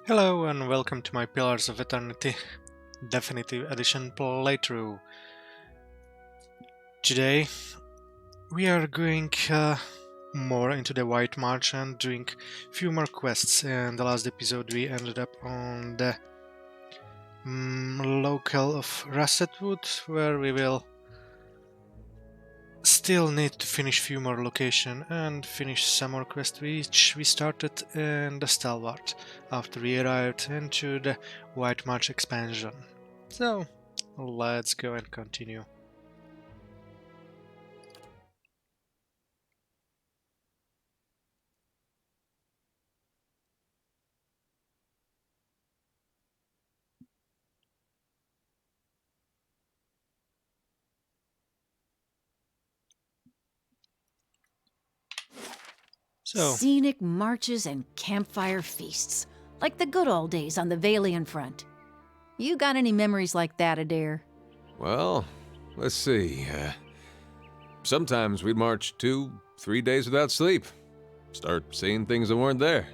Hello and welcome to my Pillars of Eternity Definitive Edition playthrough. Today we are going more into the White March and doing few more quests. In the last episode we ended up on the locale of Russet Wood, where we will still need to finish few more location and finish some more quests which we started in the Stalwart after we arrived into the White March expansion. So let's go and continue. So, Scenic marches and campfire feasts, like the good old days on the Valian front. You got any memories like that, Adair? Well, let's see. Sometimes we'd march 2-3 days without sleep. Start seeing things that weren't there.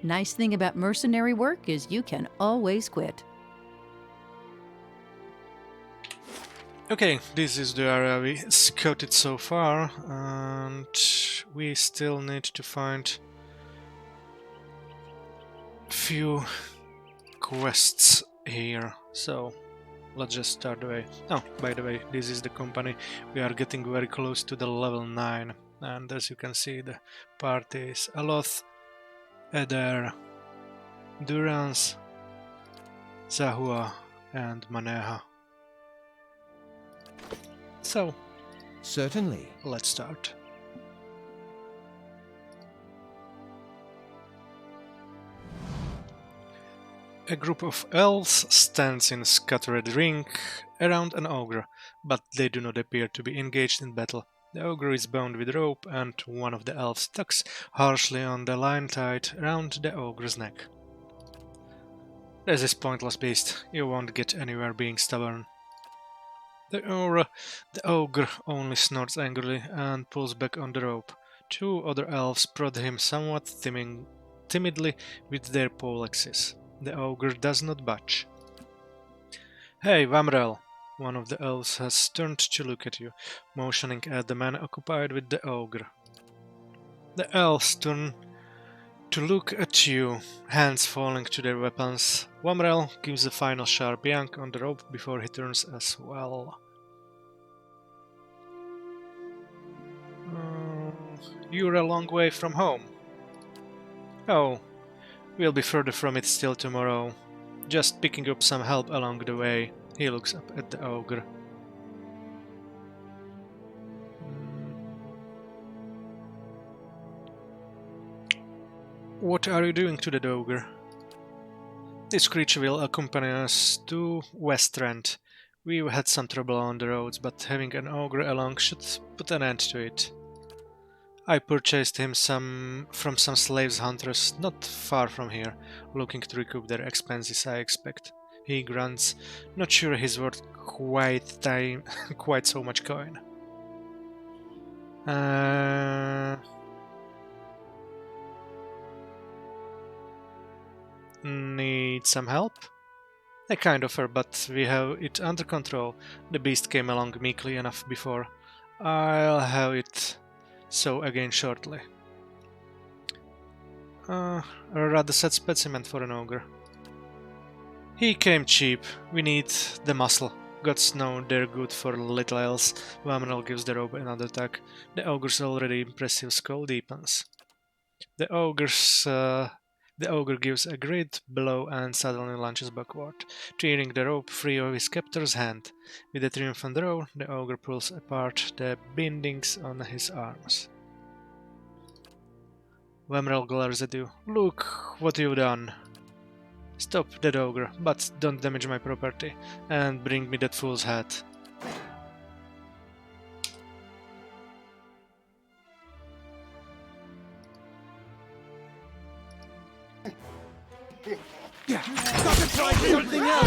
Nice thing about mercenary work is you can always quit. okay, this is the area we scouted so far, and we still need to find few quests here. So let's just start the way. Oh, by the way, this is the company. We are getting very close to the level 9, and as you can see, the party is Aloth, Eder, Durance, Zahua, and Maneha. So, Certainly. let's start. A group of elves stands in a scattered ring around an ogre, but they do not appear to be engaged in battle. The ogre is bound with rope, and one of the elves tugs harshly on the line tied around the ogre's neck. This is pointless, beast. You won't get anywhere being stubborn. The ogre only snorts angrily and pulls back on the rope. Two other elves prod him somewhat timidly with their poleaxes. The ogre does not budge. Hey, Vamrel! One of the elves has turned to look at you, motioning at the man occupied with the ogre. The elves turn to look at you, hands falling to their weapons. Vamrel gives a final sharp yank on the rope before he turns as well. You're a long way from home. Oh, we'll be further from it still tomorrow. Just picking up some help along the way. He looks up at the ogre. What are you doing to the ogre? This creature will accompany us to Westrand. We've had some trouble on the roads, but having an ogre along should put an end to it. I purchased him from some slaves hunters not far from here, looking to recoup their expenses, I expect. He grunts, not sure he's worth quite so much coin. Need some help? I kind of her, but we have it under control. The beast came along meekly enough before. I'll have it so again shortly. A rather sad specimen for an ogre. He came cheap. We need the muscle. Gods know they're good for little else. Vamanel gives the rope another tug. The ogre's already impressive skull deepens. The ogre gives a great blow and suddenly lunges backward, tearing the rope free of his captor's hand. With a triumphant roar, the ogre pulls apart the bindings on his arms. Vamrel glares at you. Look what you've done. Stop that ogre, but don't damage my property, and bring me that fool's hat. Stop and try something else!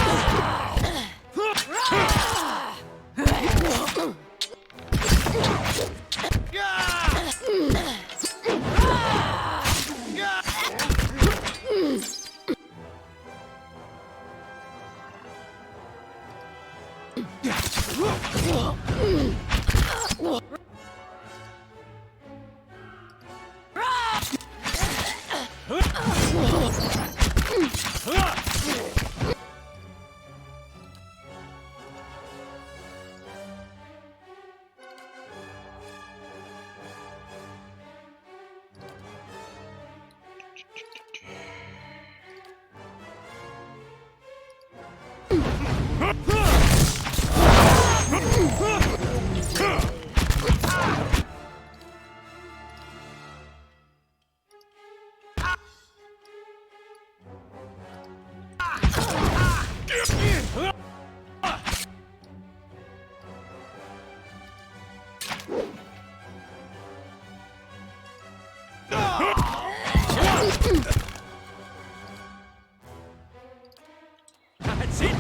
That's it!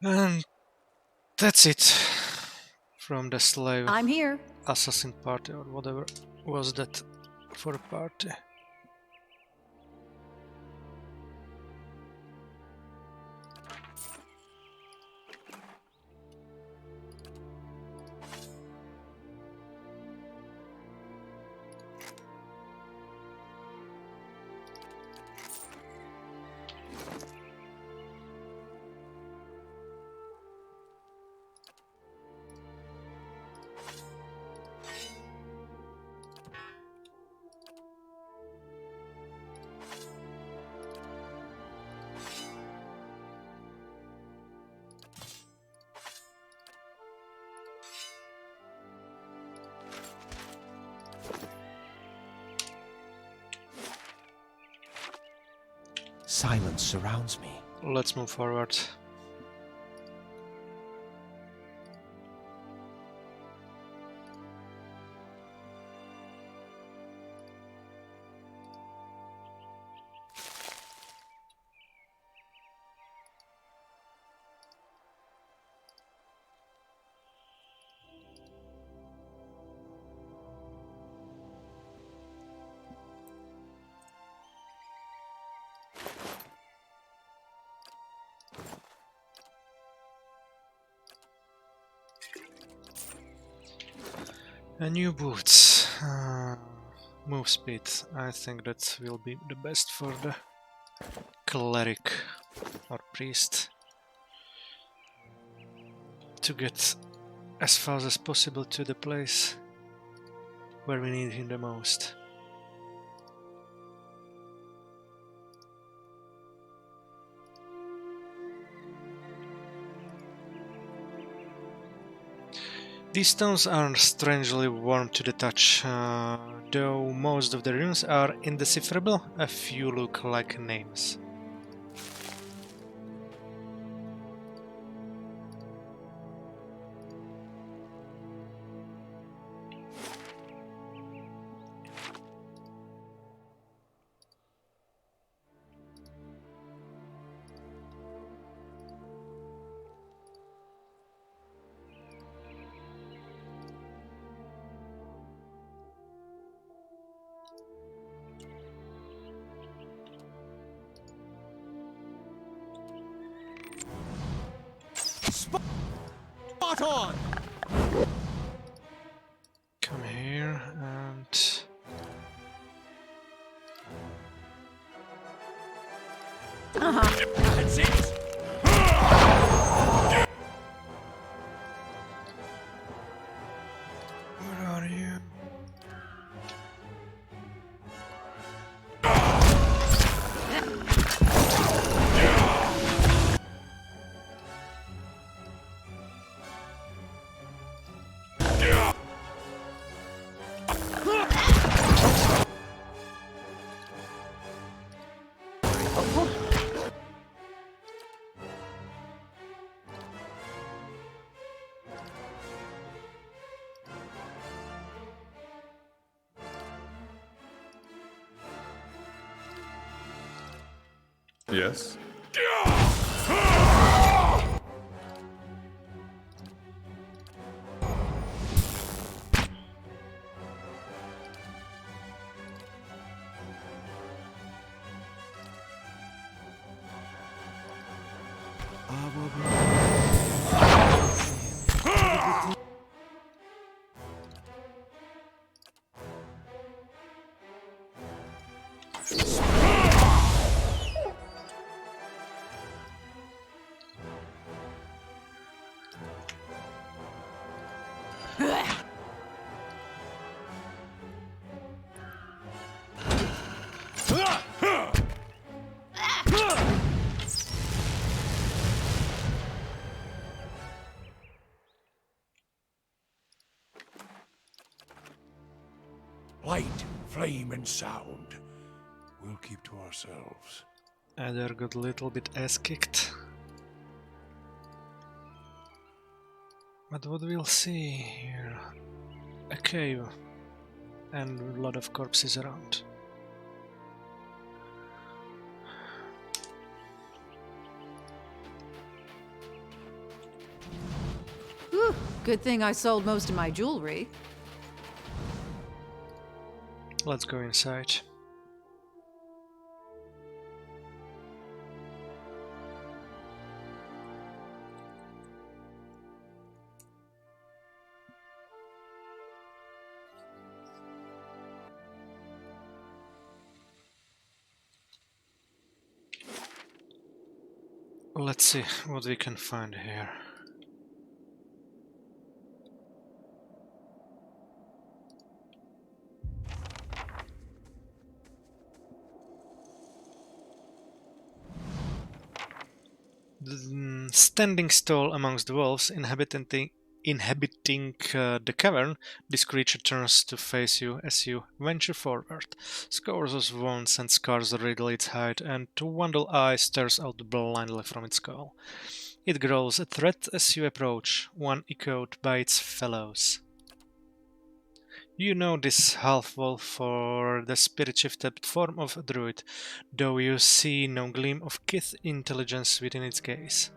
And that's it from the slave I'm here. assassin party or whatever was that for a party. Silence surrounds me. Let's move forward. A new boots. Move speed. I think that will be the best for the cleric or priest to get as fast as possible to the place where we need him the most. These stones are strangely warm to the touch, though most of the runes are indecipherable, a few look like names. Spot on! Come here and... That's it! Where are you? Yes? Light, flame, and sound. We'll keep to ourselves. Either got a little bit ass kicked. But what we'll see here? A cave and a lot of corpses around. Whew, good thing I sold most of my jewelry. Let's go inside. Let's see what we can find here. Standing tall amongst the wolves inhabiting the cavern, this creature turns to face you as you venture forward. Scores of wounds and scars riddle its hide, and one dull eye stares out blindly from its skull. It grows a threat as you approach, one echoed by its fellows. You know this half-wolf for the spirit-shifted form of a druid, though you see no gleam of kith intelligence within its gaze.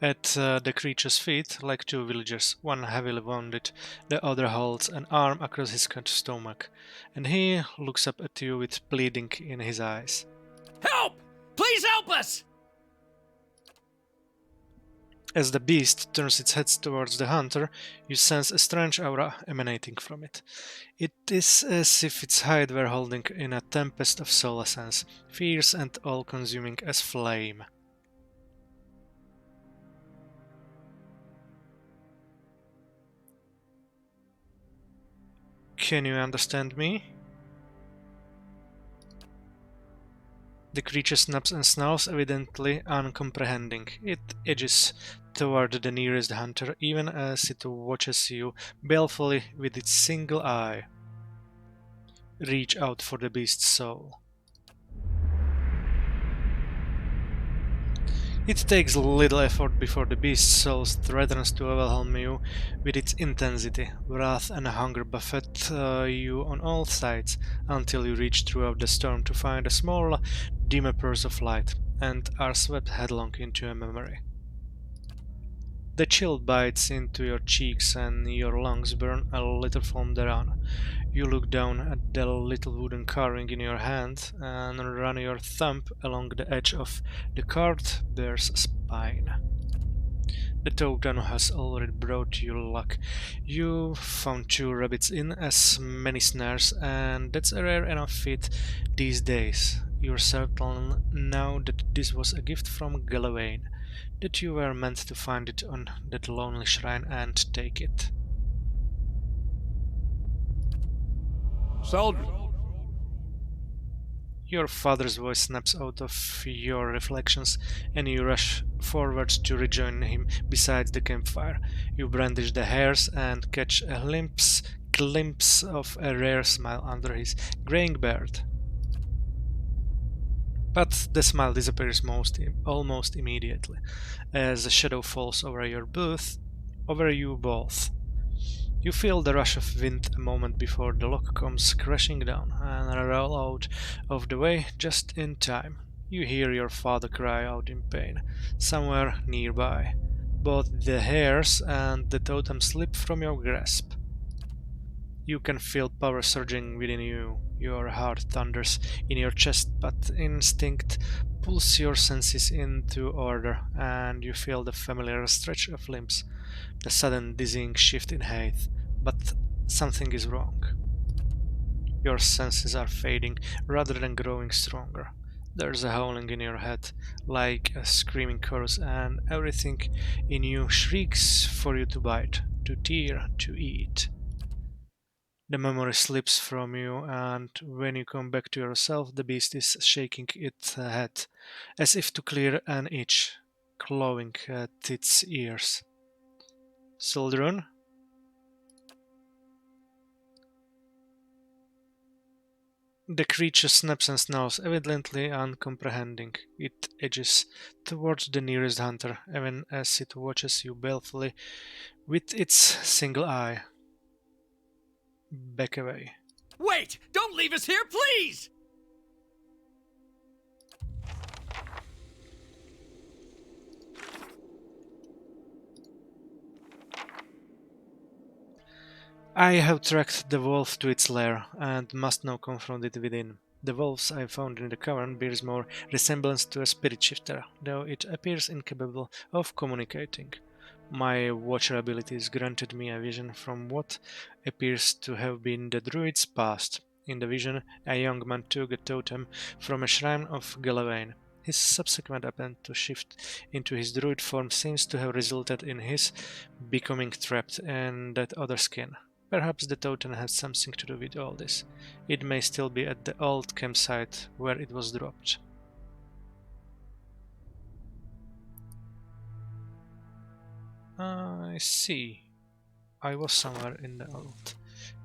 At the creature's feet, like two villagers, one heavily wounded, the other holds an arm across his cut stomach, and he looks up at you with pleading in his eyes. Help! Please help us! As the beast turns its head towards the hunter, you sense a strange aura emanating from it. It is as if its hide were holding in a tempest of soul essence, fierce and all-consuming as flame. Can you understand me? The creature snaps and snarls, evidently uncomprehending. It edges toward the nearest hunter, even as it watches you balefully with its single eye. Reach out for the beast's soul. It takes little effort before the beast's soul threatens to overwhelm you with its intensity. Wrath and hunger buffet you on all sides until you reach throughout the storm to find a small, dimmer pulse of light, and are swept headlong into a memory. The chill bites into your cheeks and your lungs burn a little from thereon. You look down at the little wooden carving in your hand and run your thumb along the edge of the carved bear's spine. The totem has already brought you luck. You found 2 rabbits in as many snares, and that's a rare enough feat these days. You're certain now that this was a gift from Galloway, that you were meant to find it on that lonely shrine and take it. Soldier! Your father's voice snaps out of your reflections, and you rush forward to rejoin him beside the campfire. You brandish the hairs and catch a glimpse of a rare smile under his graying beard. But the smile disappears almost immediately, as a shadow falls over you both. You feel the rush of wind a moment before the lock comes crashing down, and roll out of the way just in time. You hear your father cry out in pain, somewhere nearby. Both the hairs and the totem slip from your grasp. You can feel power surging within you. Your heart thunders in your chest, but instinct pulls your senses into order, and you feel the familiar stretch of limbs, the sudden dizzying shift in height. But something is wrong. Your senses are fading rather than growing stronger. There's a howling in your head, like a screaming chorus, and everything in you shrieks for you to bite, to tear, to eat. The memory slips from you, and when you come back to yourself, the beast is shaking its head, as if to clear an itch, clawing at its ears. Sildrun? The creature snaps and snarls, evidently uncomprehending. It edges towards the nearest hunter, even as it watches you balefully with its single eye. Back away. Wait! Don't leave us here, please! I have tracked the wolf to its lair, and must now confront it within. The wolves I found in the cavern bears more resemblance to a spirit shifter, though it appears incapable of communicating. My watcher abilities granted me a vision from what appears to have been the druid's past. In the vision, a young man took a totem from a shrine of Galawain. His subsequent attempt to shift into his druid form seems to have resulted in his becoming trapped in that other skin. Perhaps the totem has something to do with all this. It may still be at the old campsite where it was dropped. I see. I was somewhere in the old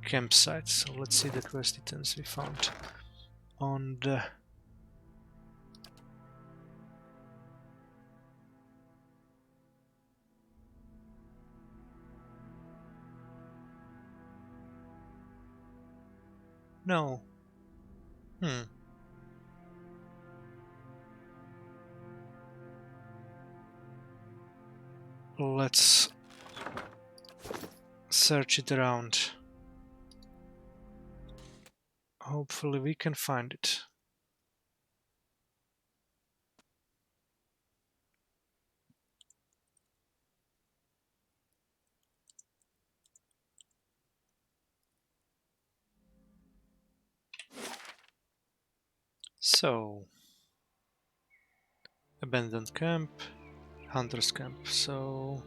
campsite, so let's see the quest items we found on the... No. Let's search it around. Hopefully we can find it. So, abandoned camp, hunter's camp. So,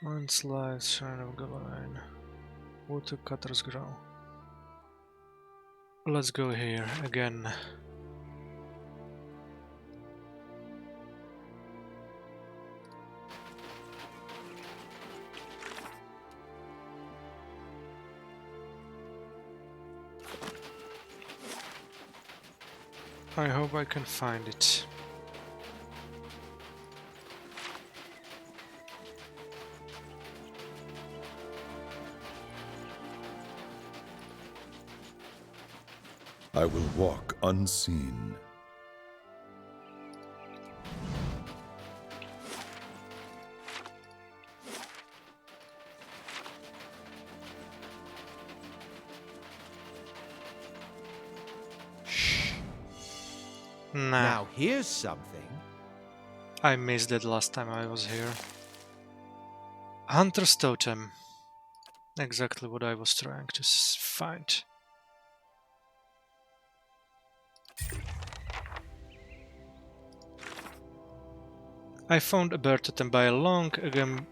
landslides, shrine of Galawain, woodcutters grow. Let's go here again. I hope I can find it. I will walk unseen. Nah, Now here's something. I missed it last time I was here. Hunter's Totem. Exactly what I was trying to find. I found a bear totem by a long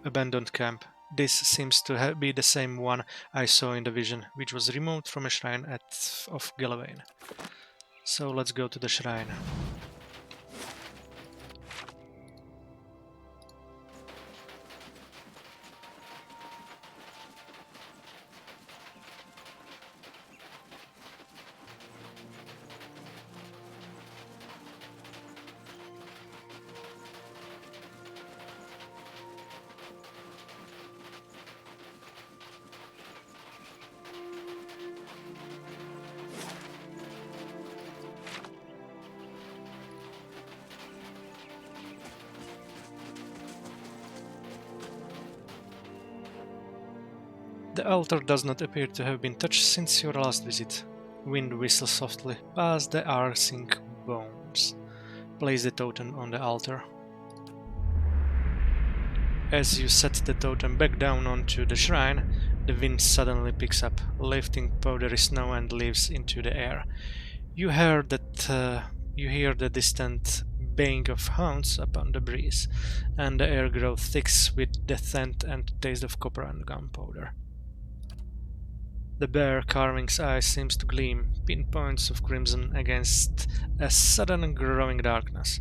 abandoned camp. This seems to be the same one I saw in the vision, which was removed from a shrine of Galawain. So let's go to the shrine. The altar does not appear to have been touched since your last visit. Wind whistles softly past the arcing bones. Place the totem on the altar. As you set the totem back down onto the shrine, the wind suddenly picks up, lifting powdery snow and leaves into the air. You hear the distant baying of hounds upon the breeze, and the air grows thick with the scent and taste of copper and gunpowder. The bear carving's eye seems to gleam, pinpoints of crimson against a sudden growing darkness.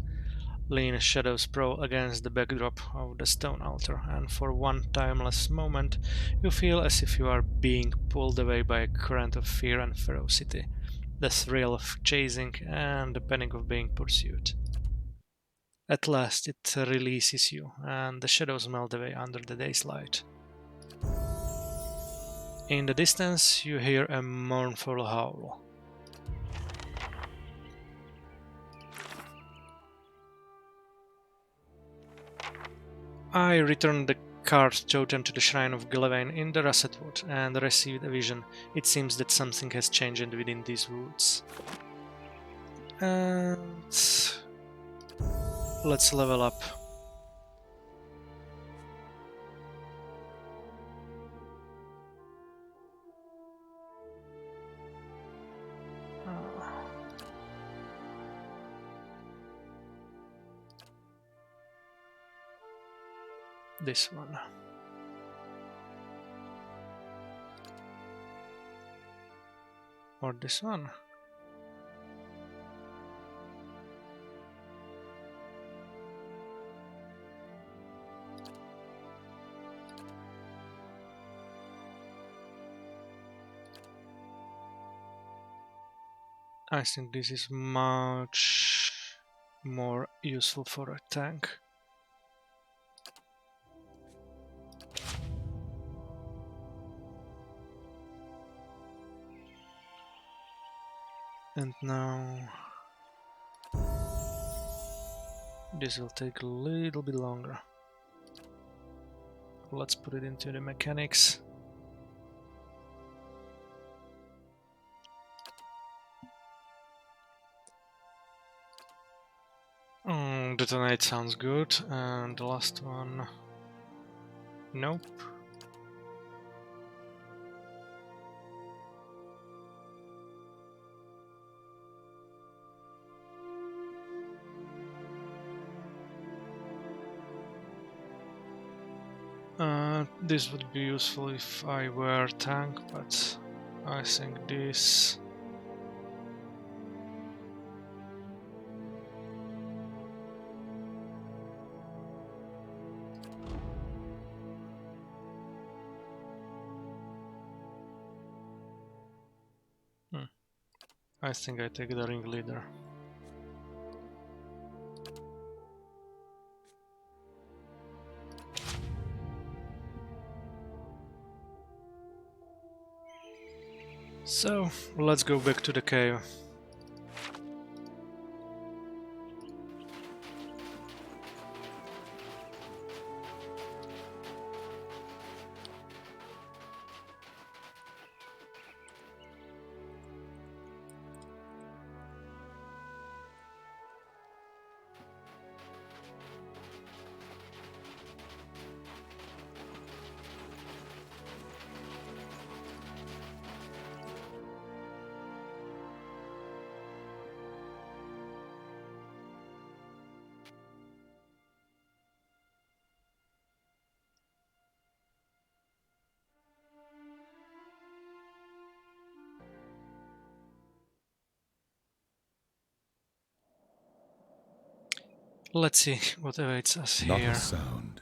Lean shadows sprawl against the backdrop of the stone altar, and for one timeless moment you feel as if you are being pulled away by a current of fear and ferocity, the thrill of chasing and the panic of being pursued. At last it releases you, and the shadows melt away under the day's light. In the distance you hear a mournful howl. I returned the carved totem to the shrine of Gilvain in the Russet Wood and received a vision. It seems that something has changed within these woods. And let's level up. This one. Or this one. I think this is much more useful for a tank. And now this will take a little bit longer. Let's put it into the mechanics. Detonate sounds good, and the last one, nope. This would be useful if I were tank, but I think this... I think I take the ringleader. So, let's go back to the cave. Let's see what awaits us Not here. a sound.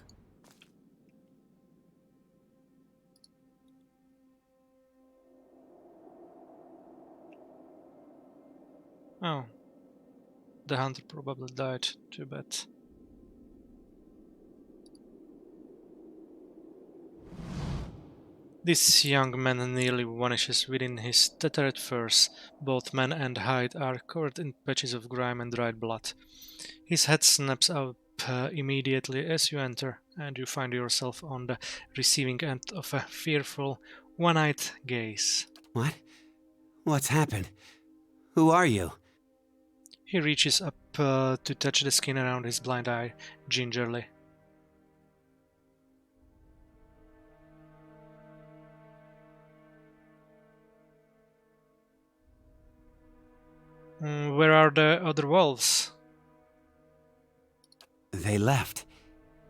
Oh, the hunter probably died. Too bad. This young man nearly vanishes within his tattered furs. Both man and hide are covered in patches of grime and dried blood. His head snaps up immediately as you enter, and you find yourself on the receiving end of a fearful, one-eyed gaze. What? What's happened? Who are you? He reaches up to touch the skin around his blind eye, gingerly. Where are the other wolves? They left.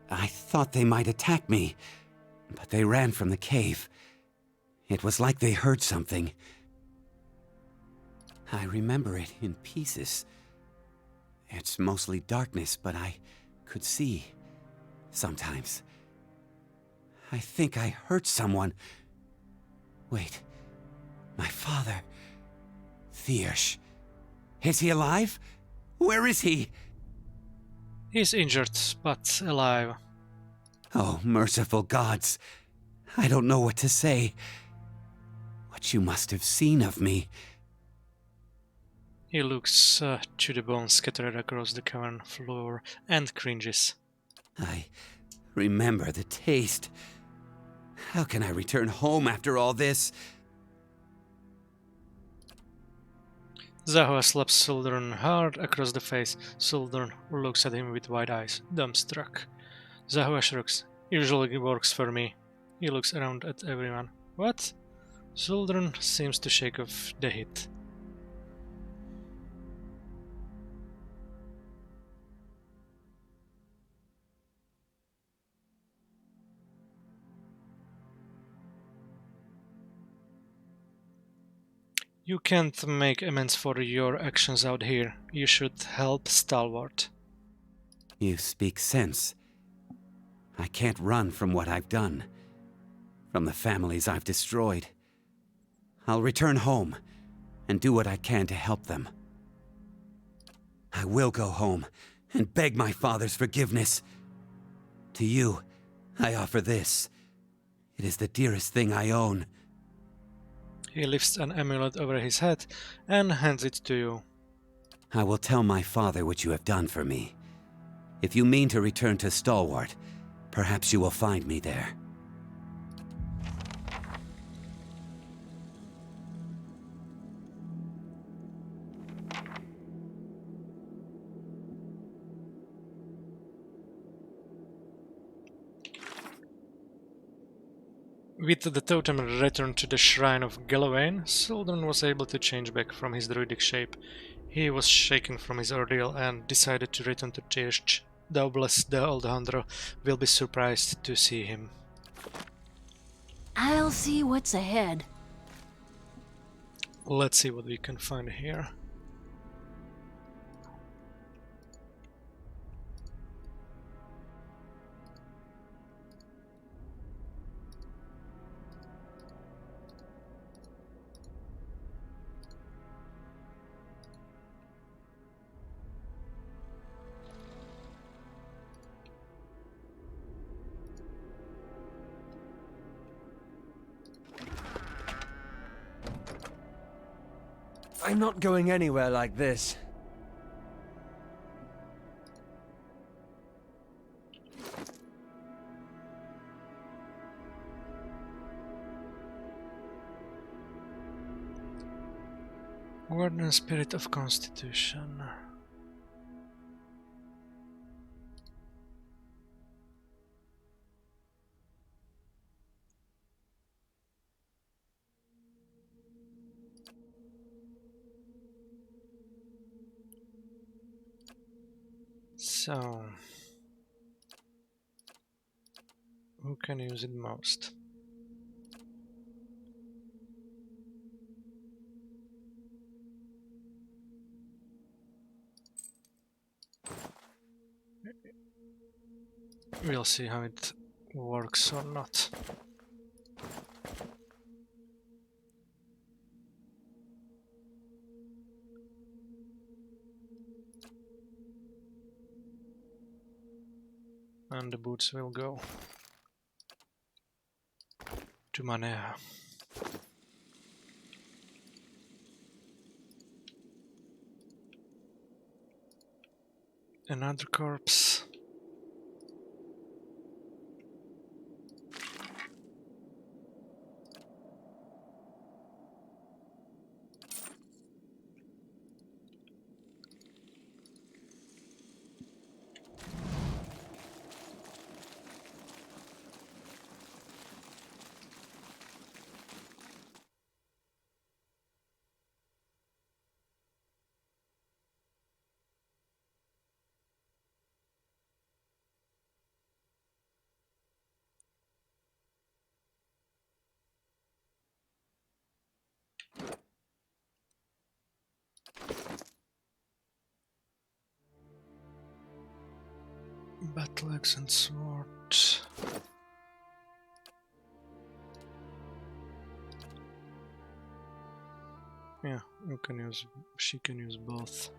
I thought they might attack me, but they ran from the cave. It was like they heard something. I remember it in pieces. It's mostly darkness, but I could see. Sometimes. I think I hurt someone. Wait. My father. Thiersch. Is he alive? Where is he? He's injured, but alive. Oh, merciful gods. I don't know what to say. What you must have seen of me. He looks to the bones scattered across the cavern floor and cringes. I remember the taste. How can I return home after all this? Zahua slaps Suldern hard across the face. Suldern looks at him with wide eyes, dumbstruck. Zahua shrugs. Usually works for me. He looks around at everyone. What? Suldern seems to shake off the hit. You can't make amends for your actions out here. You should help Stalwart. You speak sense. I can't run from what I've done. From the families I've destroyed. I'll return home and do what I can to help them. I will go home and beg my father's forgiveness. To you, I offer this. It is the dearest thing I own. He lifts an amulet over his head and hands it to you. I will tell my father what you have done for me. If you mean to return to Stalwart, perhaps you will find me there. With the totem returned to the shrine of Gallowayne, Suldern was able to change back from his druidic shape. He was shaken from his ordeal and decided to return to Tirch. Doubtless the old hunter will be surprised to see him. I'll see what's ahead. Let's see what we can find here. I'm not going anywhere like this. Warden Spirit of Constitution. So, who can use it most? We'll see how it works or not. And the boots will go to Manea. Another corpse. Battle axe and sword. Yeah, you can use. She can use both.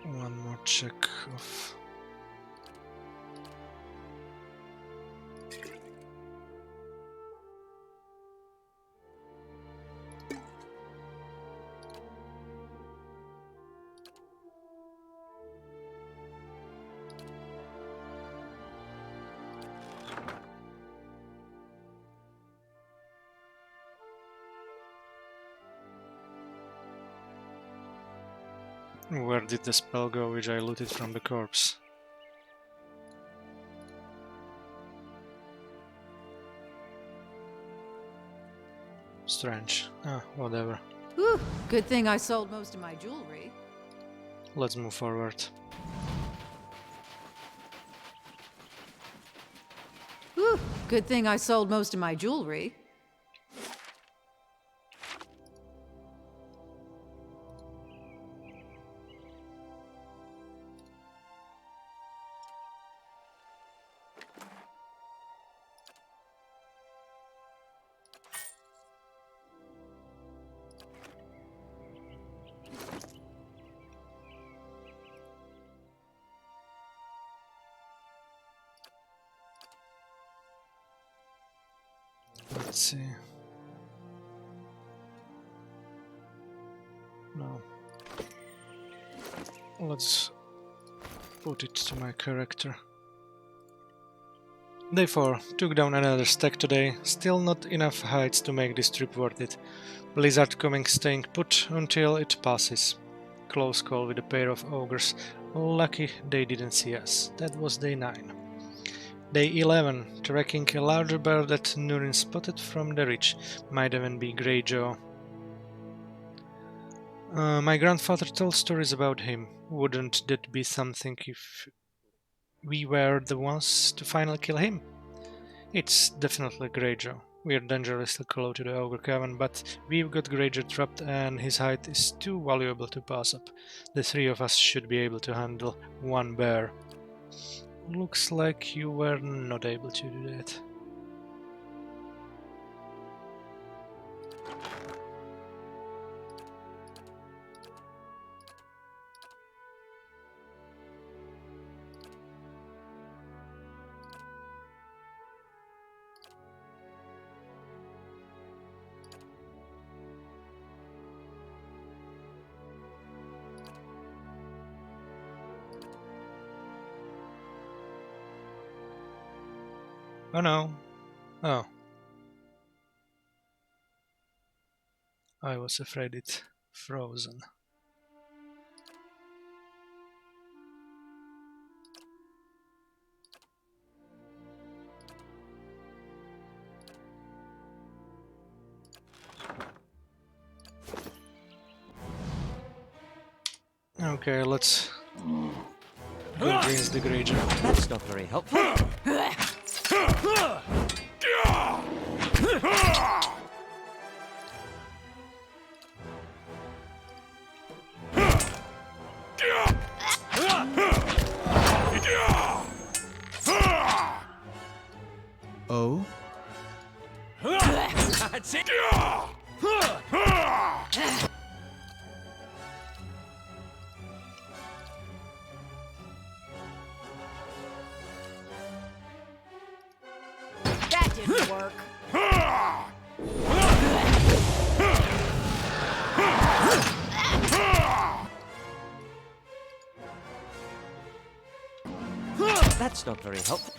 One more check of. Where did the spell go which I looted from the corpse? Strange. Ah, whatever. Whew, good thing I sold most of my jewelry. Let's move forward. Whew, good thing I sold most of my jewelry. Let's see. No. Let's put it to my character. Day 4. Took down another stack today. Still not enough hides to make this trip worth it. Blizzard coming staying put until it passes. Close call with a pair of ogres. Lucky they didn't see us. That was day 9. Day 11. Tracking a larger bear that Nurin spotted from the ridge. Might even be Greyjaw. My grandfather told stories about him. Wouldn't that be something if we were the ones to finally kill him? It's definitely Greyjaw. We're dangerously close to the Ogre Cavern, but we've got Greyjaw trapped and his hide is too valuable to pass up. The 3 of us should be able to handle one bear. Looks like you were not able to do that. Oh no. Oh. I was afraid it frozen. Okay, let's go against the Greyjaw. That's not very helpful. Oh? That's it. That didn't work. That's not very helpful.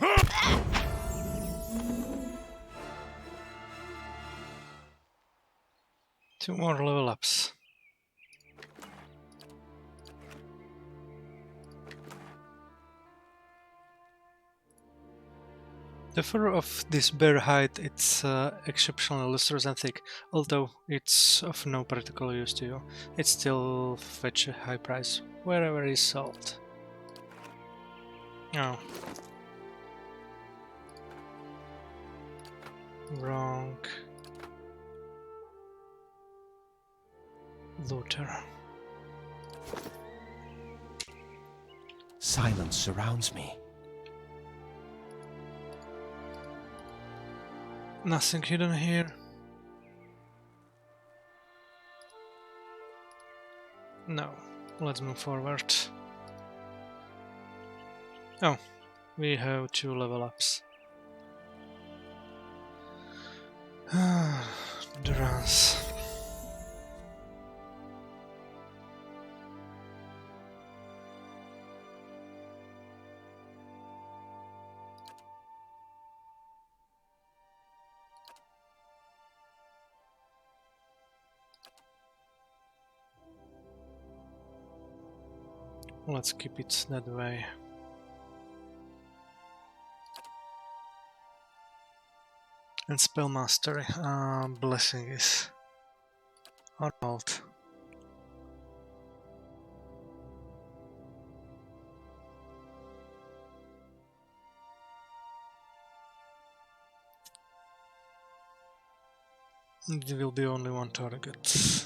2 more level ups. The fur of this bear hide it's exceptionally lustrous and thick, although it's of no practical use to you. It still fetch a high price wherever it's sold. Oh. Wrong. Looter. Silence surrounds me. Nothing hidden here. No. Let's move forward. Oh, we have 2 level ups. The runs. Let's keep it that way. And spell mastery. Blessing is our alt. There will be only 1 target.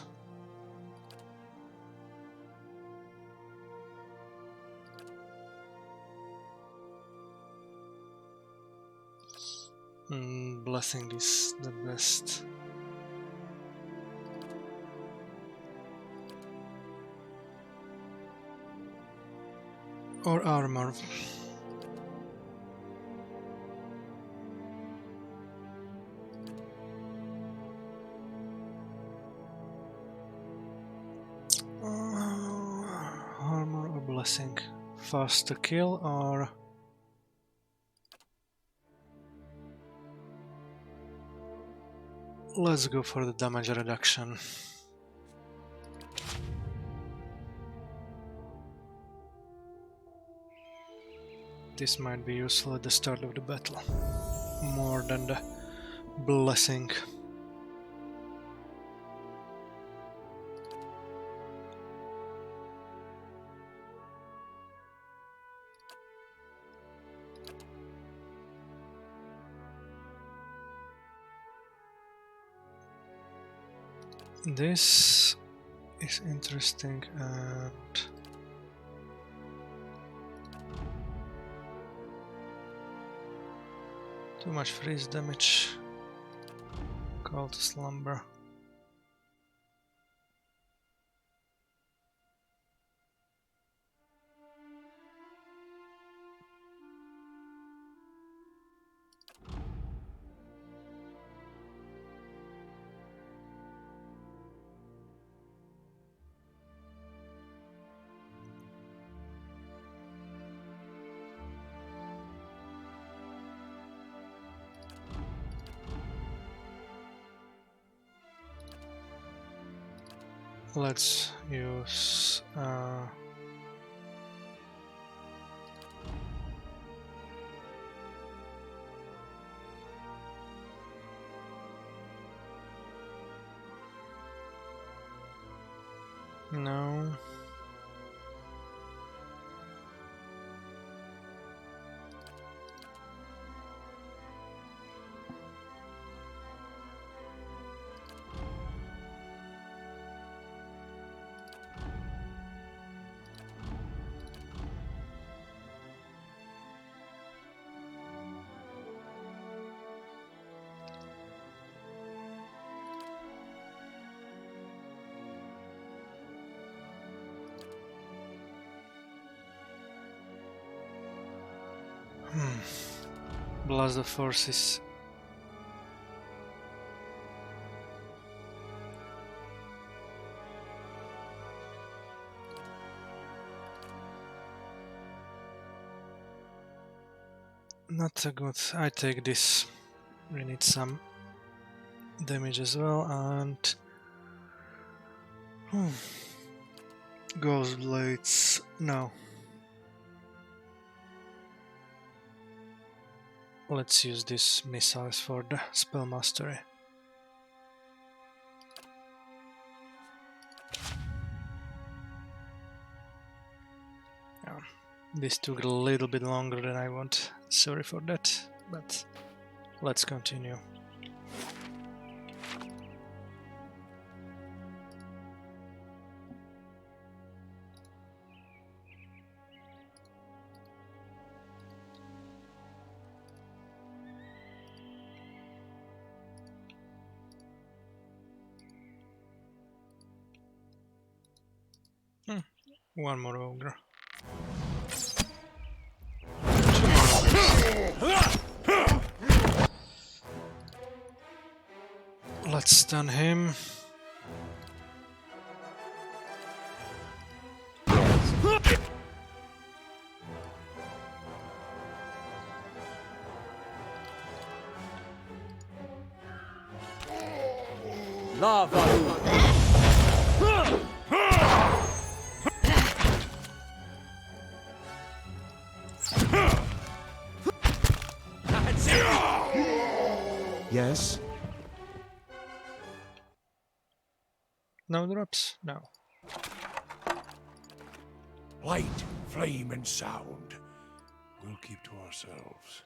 Blessing is the best. Or armor. Armor or blessing. Faster kill or... Let's go for the damage reduction. This might be useful at the start of the battle, more than the blessing. This is interesting and too much freeze damage. Call to slumber. Let's use no. Blast the forces. Not so good. I take this. We need some damage as well, and Ghost Blades. No. Let's use these missiles for the spell mastery. This took a little bit longer than I want. Sorry for that, but let's continue. One more ogre. Let's stun him. Lava! Yes? No drops? No. Light, flame, and sound. We'll keep to ourselves.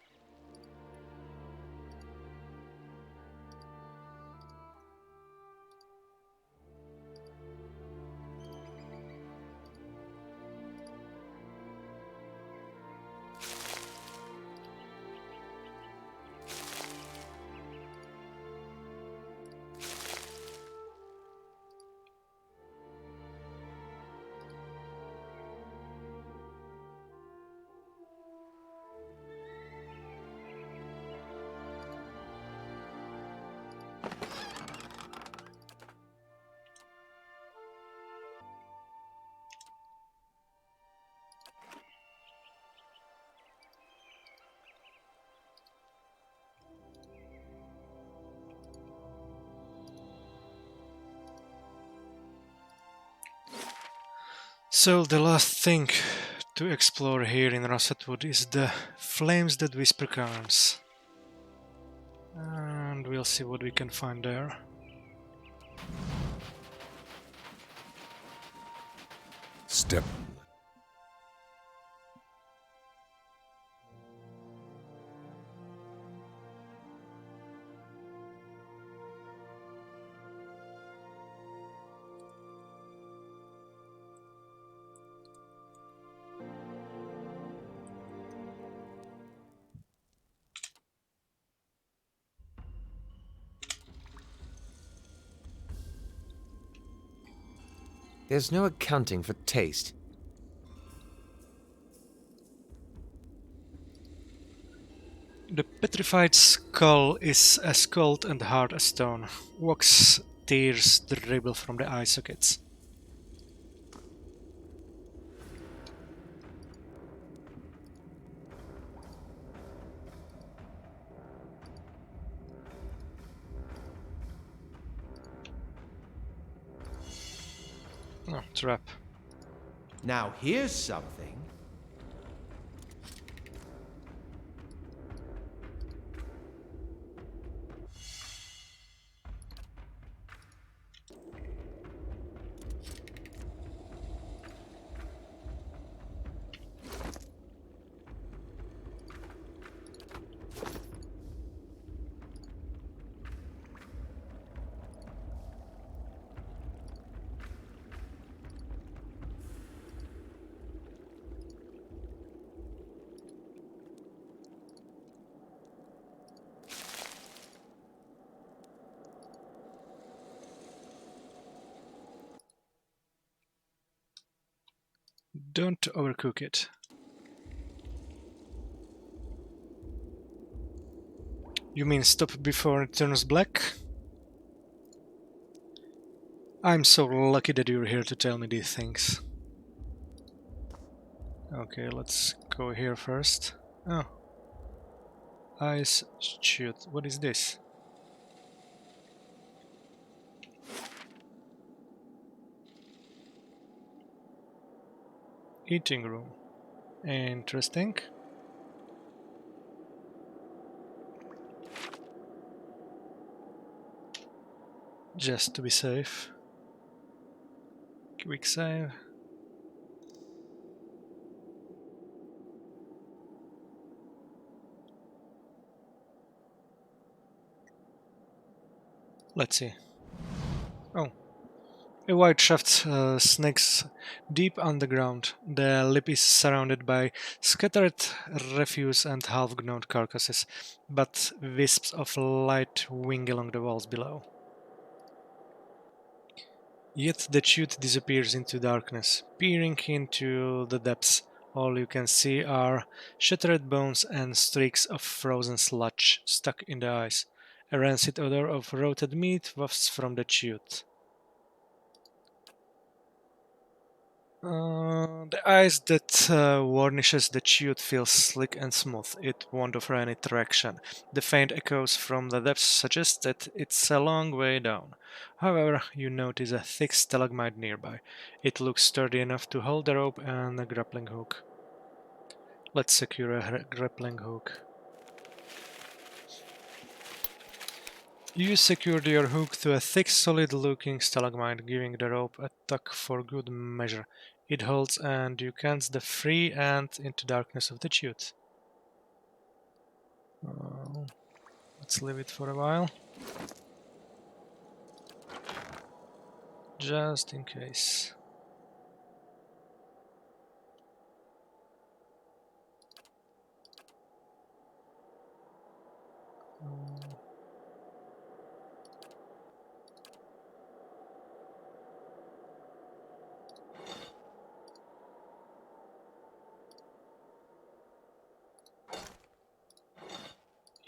So the last thing to explore here in Russetwood is the flames that whisper caverns. And we'll see what we can find there. Step. There's no accounting for taste. The petrified skull is as cold and hard as stone. Wax tears dribble from the eye sockets. Oh, trap. Now here's something. Don't overcook it. You mean stop before it turns black? I'm so lucky that you're here to tell me these things. Okay, let's go here first. Oh. Ice shoot. What is this? Eating room. Interesting. Just to be safe. Quick save. Let's see. Oh. A wide shaft snakes deep underground. The lip is surrounded by scattered refuse and half-grown carcasses, but wisps of light wing along the walls below. Yet the chute disappears into darkness. Peering into the depths, all you can see are shattered bones and streaks of frozen sludge stuck in the ice. A rancid odor of rotted meat wafts from the chute. The ice that varnishes the chute feels slick and smooth. It won't offer any traction. The faint echoes from the depths suggest that it's a long way down. However, you notice a thick stalagmite nearby. It looks sturdy enough to hold the rope and a grappling hook. Let's secure a grappling hook. You secured your hook to a thick, solid-looking stalagmite, giving the rope a tug for good measure. It holds, and you cast the free end into darkness of the chute. Let's leave it for a while. Just in case.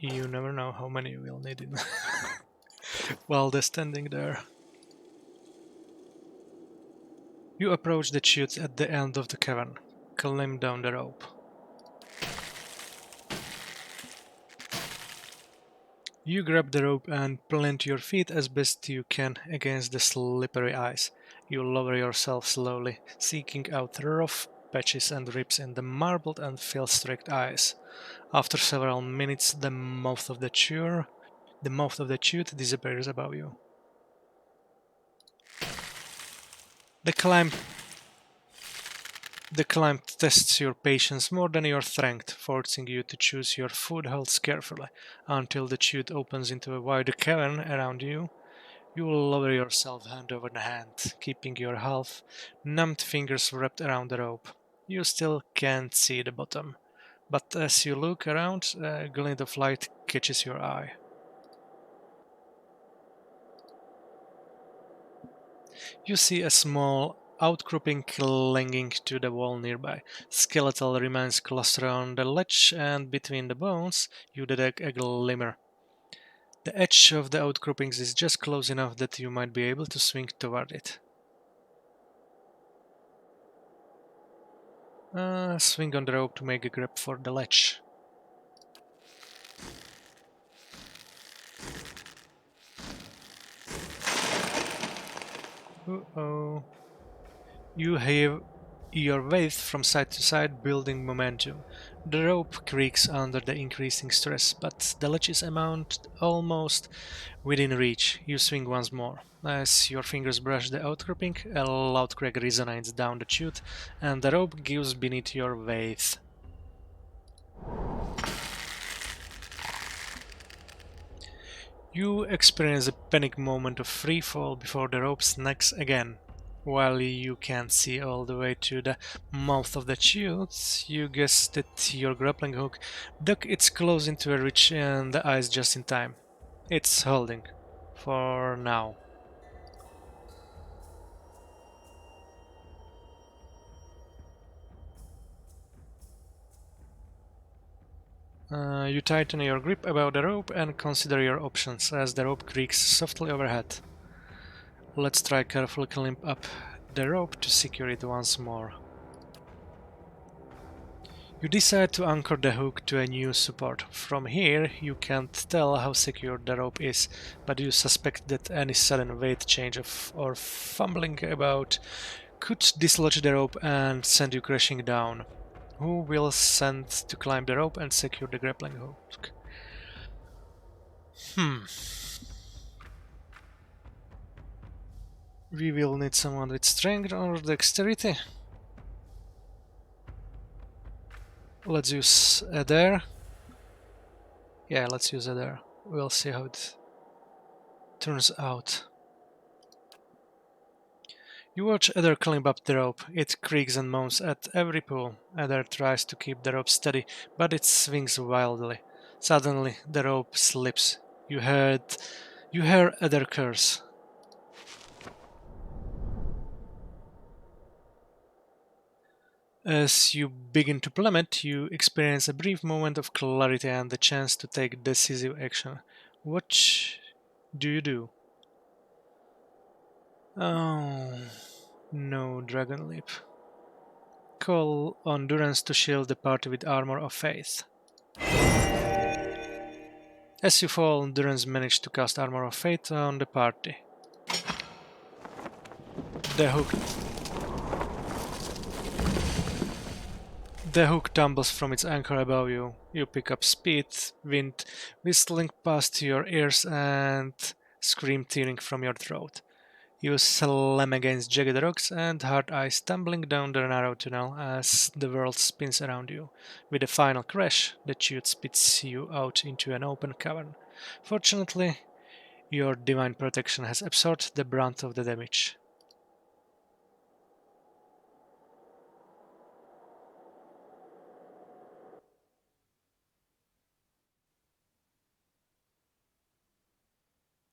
You never know how many you will need it while they're standing there. You approach the chute at the end of the cavern. Climb down the rope. You grab the rope and plant your feet as best you can against the slippery ice. You lower yourself slowly, seeking out rough patches and rips in the marbled and field-streaked ice. After several minutes, the mouth of the chute disappears above you. The climb tests your patience more than your strength, forcing you to choose your footholds carefully. Until the chute opens into a wider cavern around you, you will lower yourself hand over hand, keeping your half-numbed fingers wrapped around the rope. You still can't see the bottom, but as you look around, a glint of light catches your eye. You see a small outcropping clinging to the wall nearby. Skeletal remains cluster on the ledge, and between the bones you detect a glimmer. The edge of the outcroppings is just close enough that you might be able to swing toward it. Swing on the rope to make a grab for the ledge. Uh-oh. You heave your weight from side to side, building momentum. The rope creaks under the increasing stress, but the ledge is almost within reach. You swing once more. As your fingers brush the outcropping, a loud crack resonates down the chute, and the rope gives beneath your weight. You experience a panic moment of free fall before the rope snags again. While you can't see all the way to the mouth of the chute, you guess that your grappling hook dug its claws into a reach in the ice just in time. It's holding. For now. You tighten your grip about the rope and consider your options as the rope creaks softly overhead. Let's try carefully climb up the rope to secure it once more. You decide to anchor the hook to a new support. From here, you can't tell how secure the rope is, but you suspect that any sudden weight change or fumbling about could dislodge the rope and send you crashing down. Who will send to climb the rope and secure the grappling hook? We will need someone with strength or dexterity. Let's use Adair. Yeah, let's use Adair. We'll see how it turns out. You watch Adair climb up the rope. It creaks and moans at every pull. Adair tries to keep the rope steady, but it swings wildly. Suddenly, the rope slips. You hear Adair curse. As you begin to plummet, you experience a brief moment of clarity and the chance to take decisive action. What do you do? Oh, no, Dragon Leap. Call on Durance to shield the party with Armor of Faith. As you fall, Durance managed to cast Armor of Faith on the party. The hook tumbles from its anchor above you. You pick up speed, wind whistling past your ears, and scream tearing from your throat. You slam against jagged rocks and hard ice, tumbling down the narrow tunnel as the world spins around you. With a final crash, the chute spits you out into an open cavern. Fortunately, your divine protection has absorbed the brunt of the damage.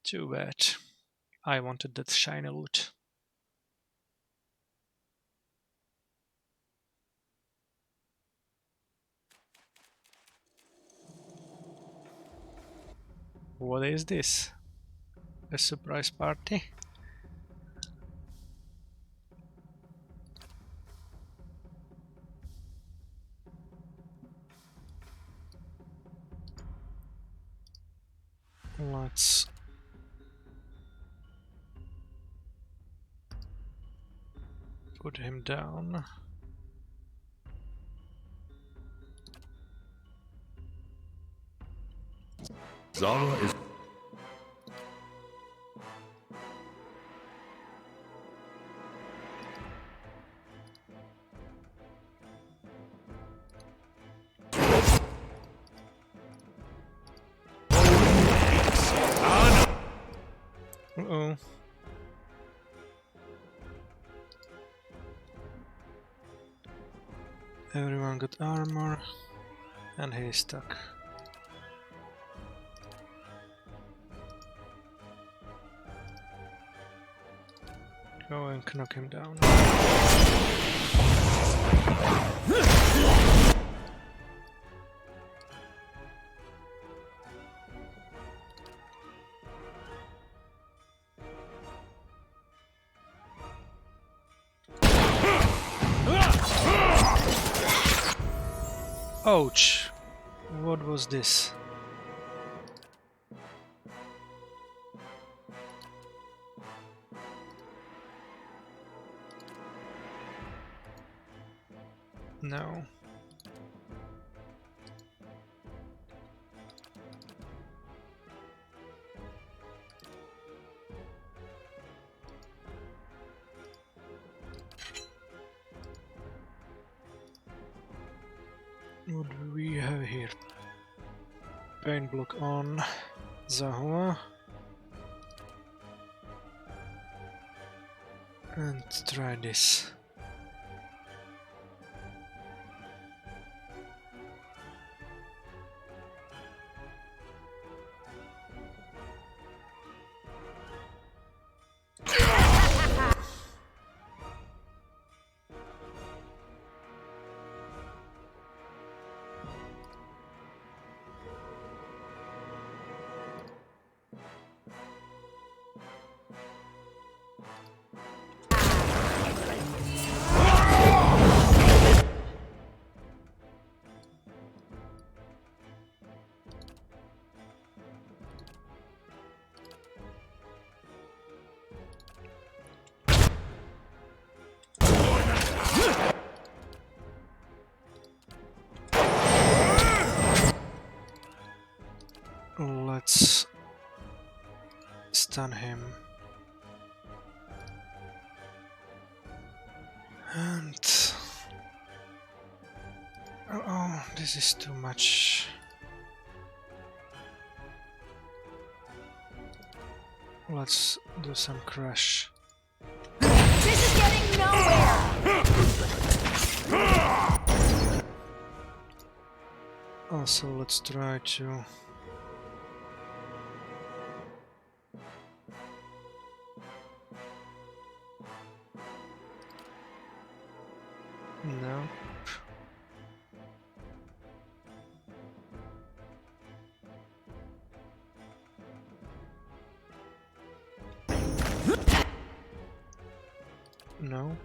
Too bad. I wanted that shiny loot. What is this? A surprise party? Let's put him down. Zara is... Uh-oh. Everyone got armor, and he's stuck. Go and knock him down. Ouch! What was this? No. What do we have here? Paint block on Zahua. And try this. Let's stun him. And... oh, this is too much. Let's do some crash. This is getting nowhere! Also, let's try to... No. No.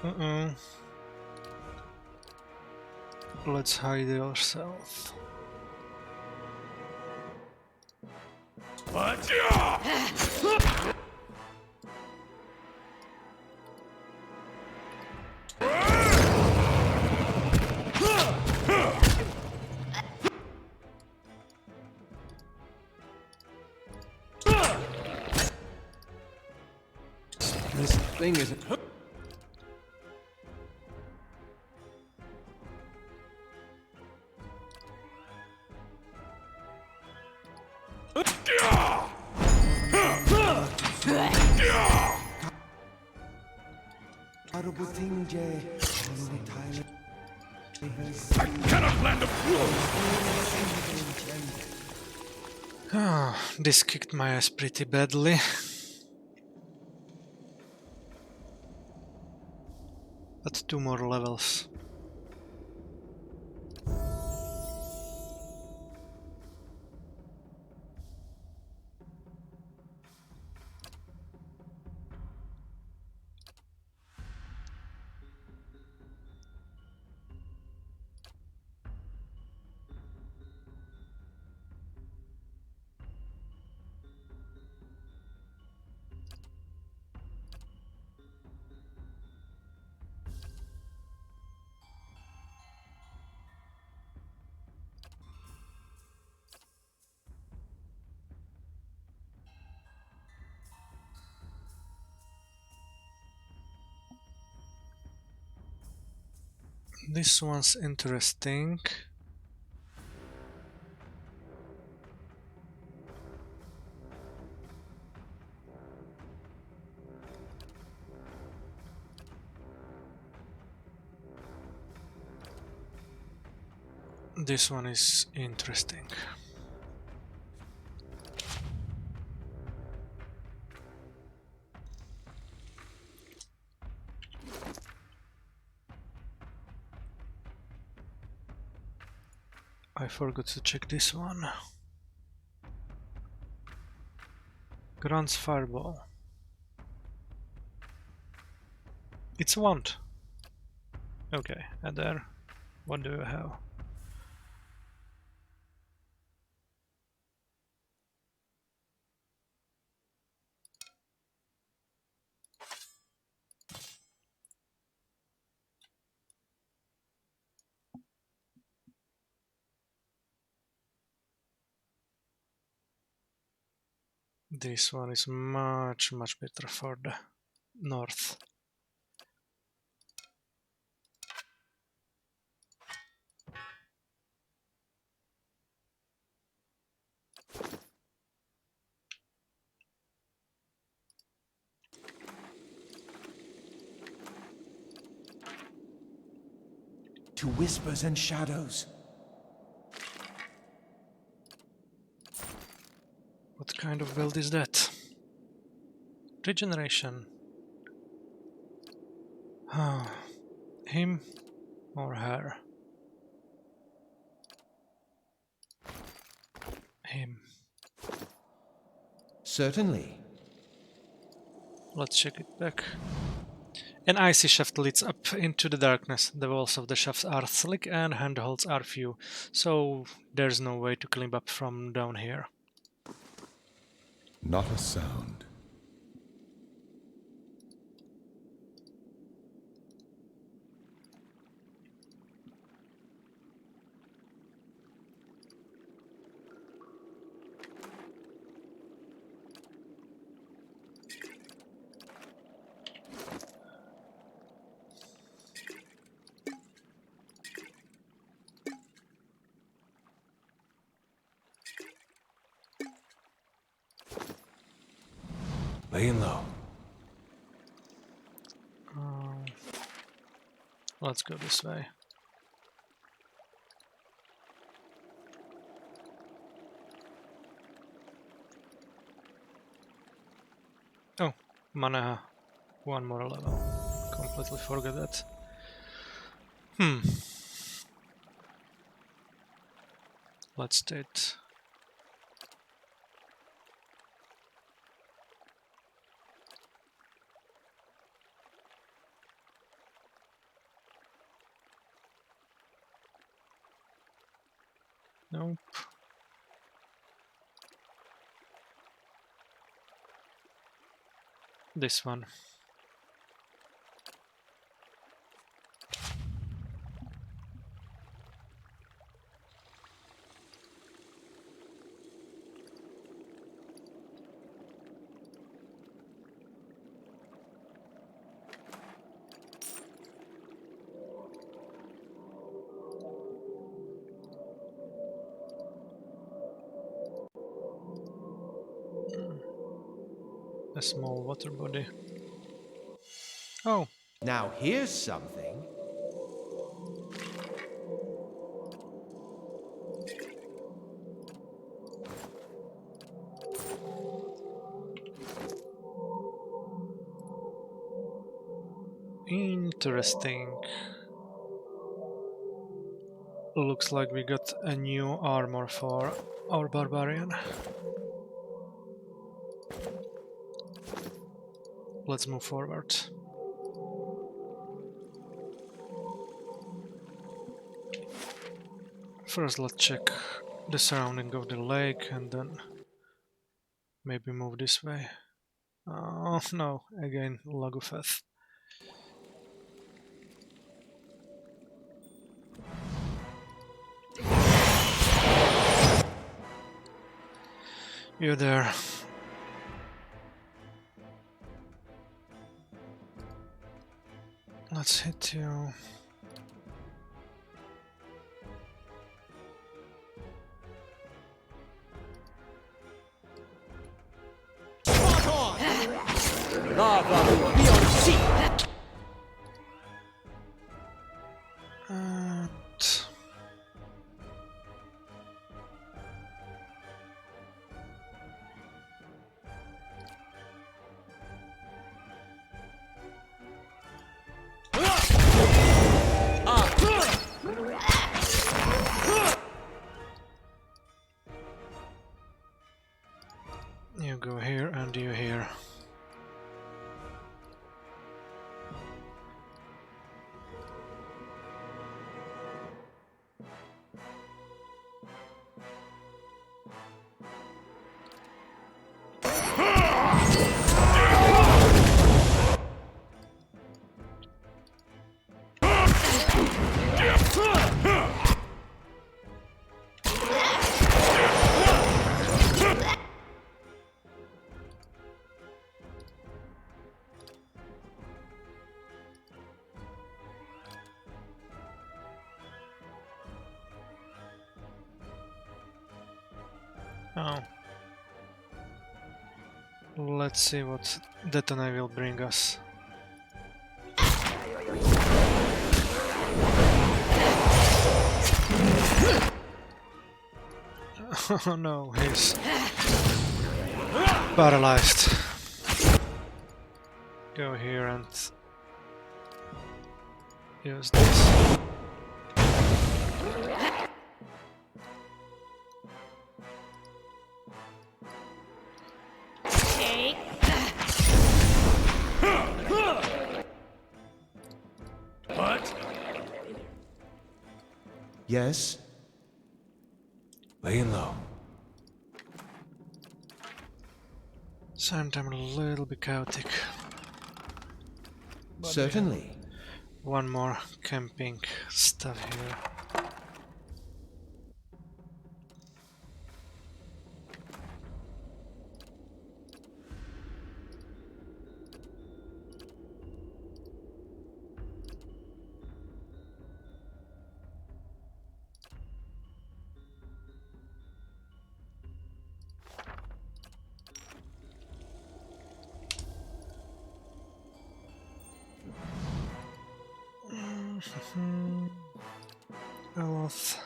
Uh-oh. Let's hide ourselves. What? This thing isn't. I cannot land a blow! Ah, this kicked my ass pretty badly. But 2 more levels. This one's interesting. This one is interesting. I forgot to check this one. Grant's Fireball. It's a wand. Okay, and there. What do I have? This one is much better for the north. To whispers and shadows. What kind of build is that? Regeneration. Him or her? Him. Certainly. Let's check it back. An icy shaft leads up into the darkness. The walls of the shaft are slick and handholds are few, so there's no way to climb up from down here. Not a sound. Laying low. Let's go this way. Oh, mana. One more level. Completely forgot that. Let's do it. Nope. This one. A small water body. Oh, Now here's something. interesting. Looks like we got a new armor for our barbarian. Let's move forward. First, let's check the surrounding of the lake and then maybe move this way. Oh no, again, Lagufeth. You there. Let's hit you. Lava will be on sea. And you go here and you here. Oh. Let's see what Detone will bring us. Oh no, he's paralyzed. Go here and use this. What? Yes? Laying low. Sometimes a little bit chaotic. But Certainly. one more camping stuff here. Health.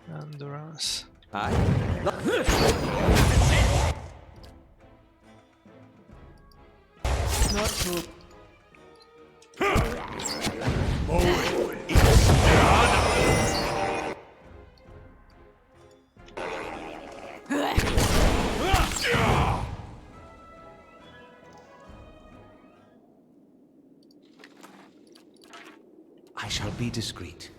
Endurance. Not too. I shall be discreet.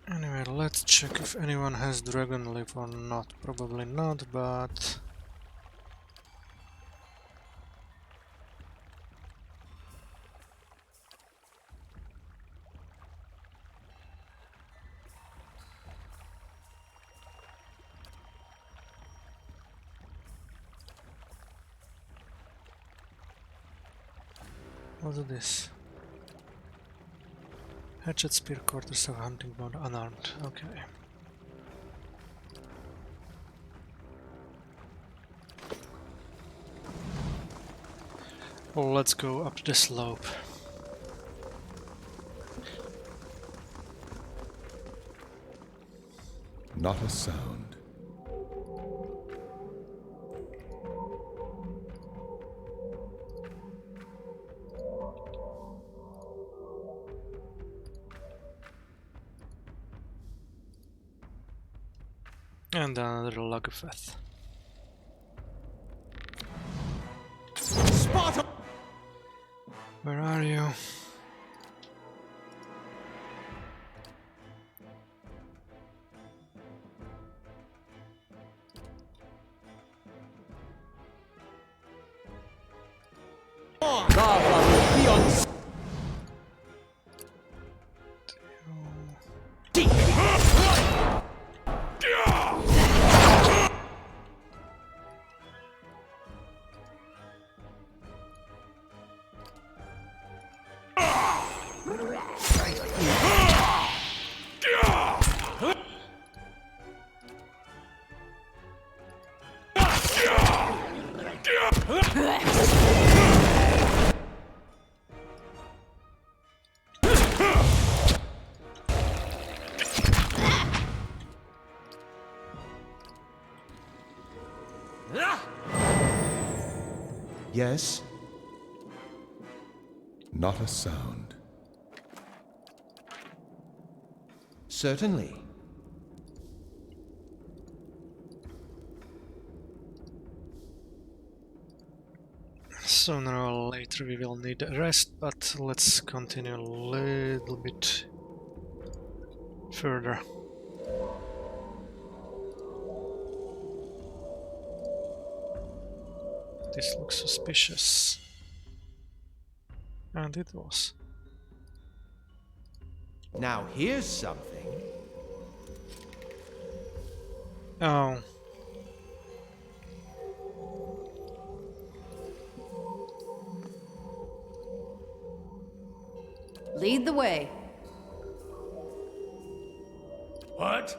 Anyway, let's check if anyone has dragon leaf or not. Probably not, but... What's this? Hatchet, spear, quarterstaff, hunting bow, unarmed. Okay. Well, let's go up the slope. Not a sound. And another Logofeth. Where are you? Yes? Not a sound. Certainly. Sooner or later we will need a rest, but let's continue a little bit further. This looks suspicious. And it was. Now here's something. Oh. Lead the way. What?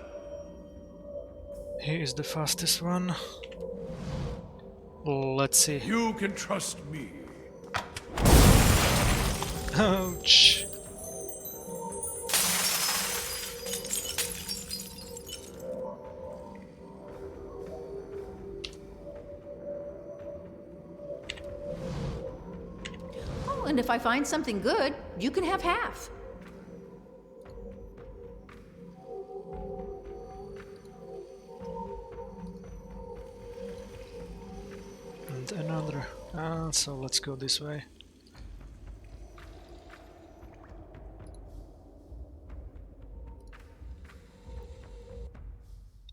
He is the fastest one. Let's see. You can trust me. Ouch. Oh, and if I find something good, you can have half. And another. So let's go this way.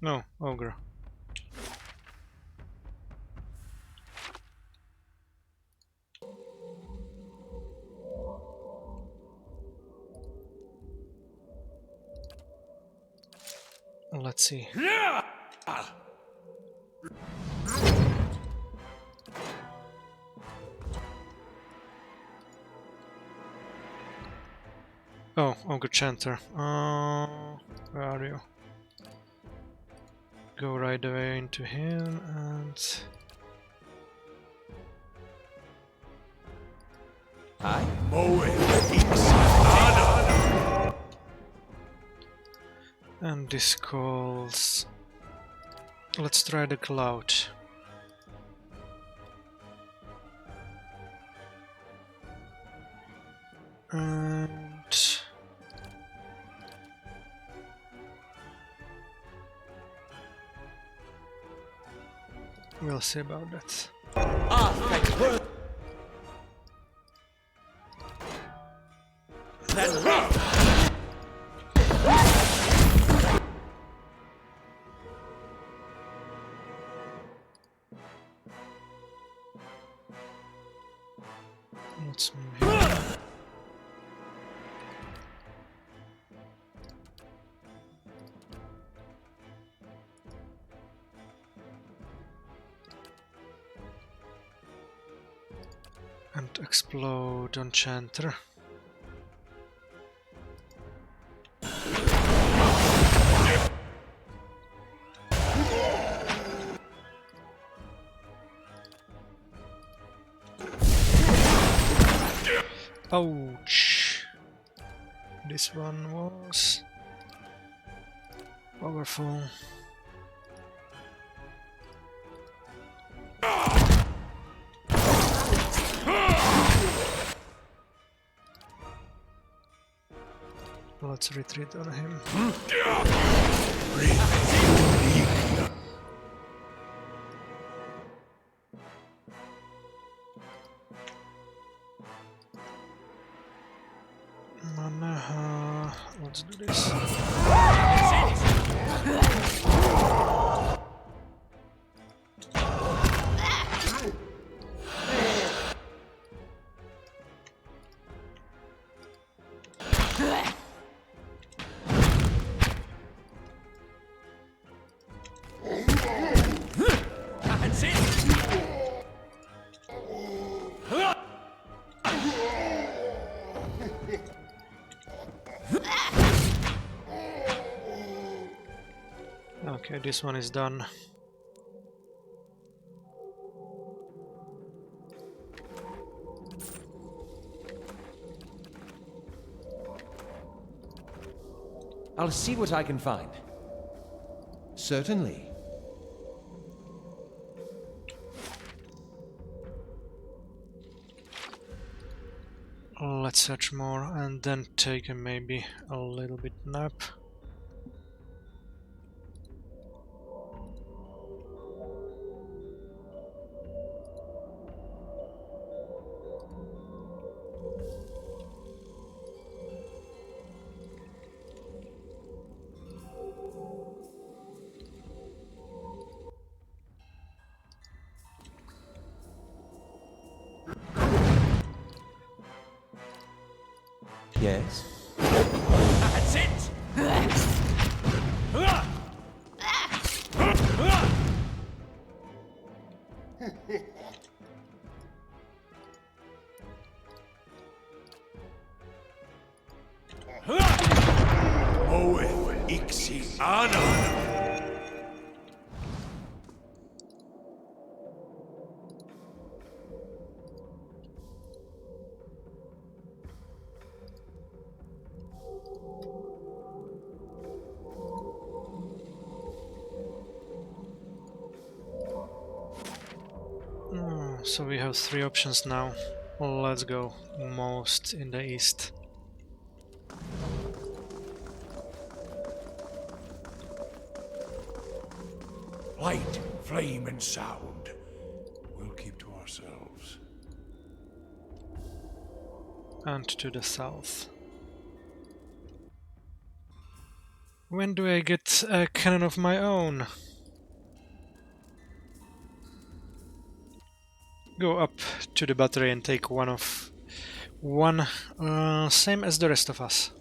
No, ogre. Let's see. Oh, Ogre Chanter. Where are you? Go right away into him and... And this calls... Let's try the cloud. And... We'll see about that. Let's move here. And explode on Chanter. Ouch! This one was powerful. Let's retreat on him. Let's do this. Okay, this one is done. I'll see what I can find. Certainly. Let's search more and then take a maybe a little bit nap. Yes? That's it! Moe ixi ana. So we have three options now. Let's go. Most in the east. Light, flame, and sound. We'll keep to ourselves. And to the south. When do I get a cannon of my own? Go up to the battery and take one, same as the rest of us.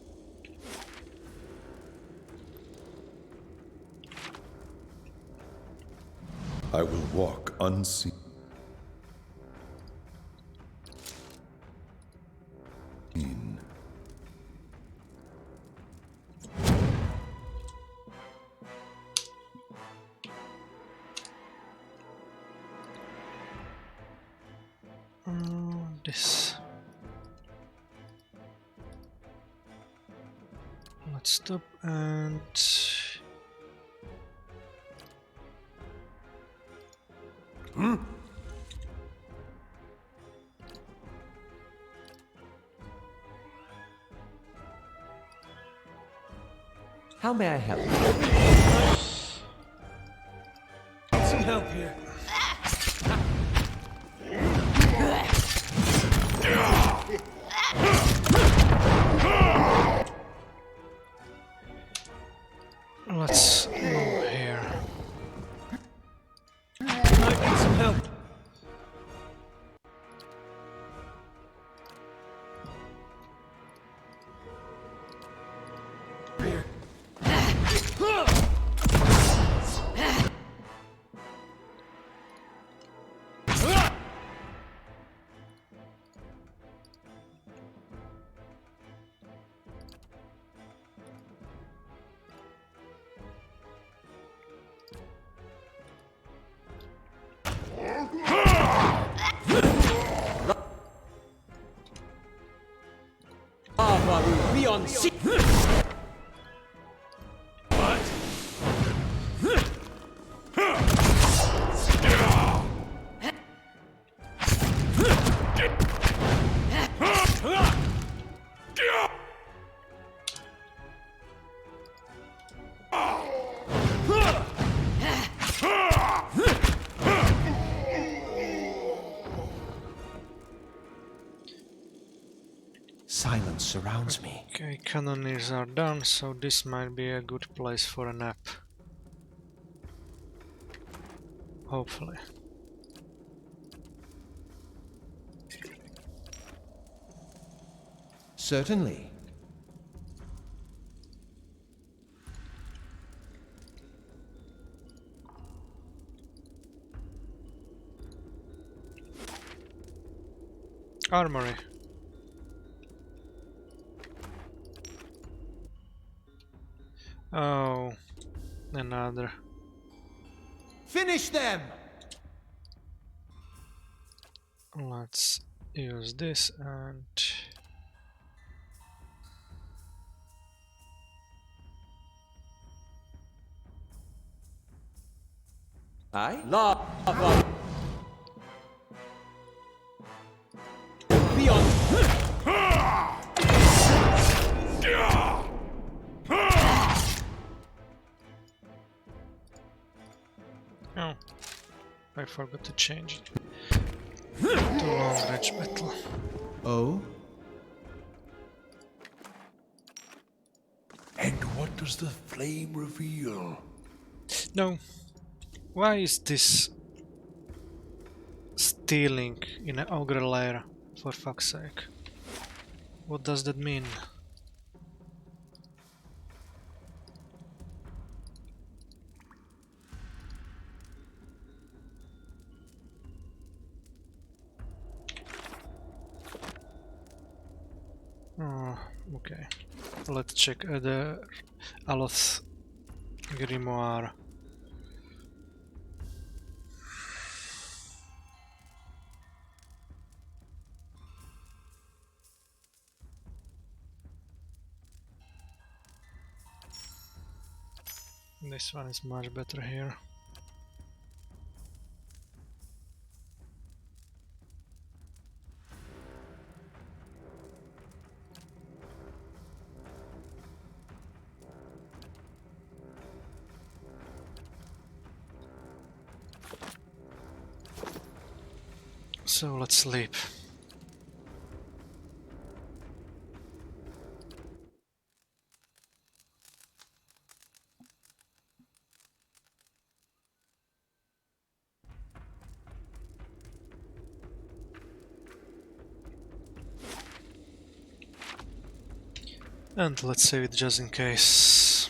I will walk unseen. This. Let's stop and How may I help? Some help here. let's move here. Might need some help. Here. Beyond sea. Silence surrounds me. Okay, cannoneers are done, so this might be a good place for a nap. Hopefully. Certainly. Armory. Oh, another. Finish them! Let's use this and Lava! Beyond! oh, I forgot to change it to long range battle. Oh? And what does the flame reveal? No, why is this stealing in an ogre lair? For fuck's sake, what does that mean? Oh, okay. Let's check the Aloth grimoire. This one is much better here. So let's sleep. And let's save it just in case.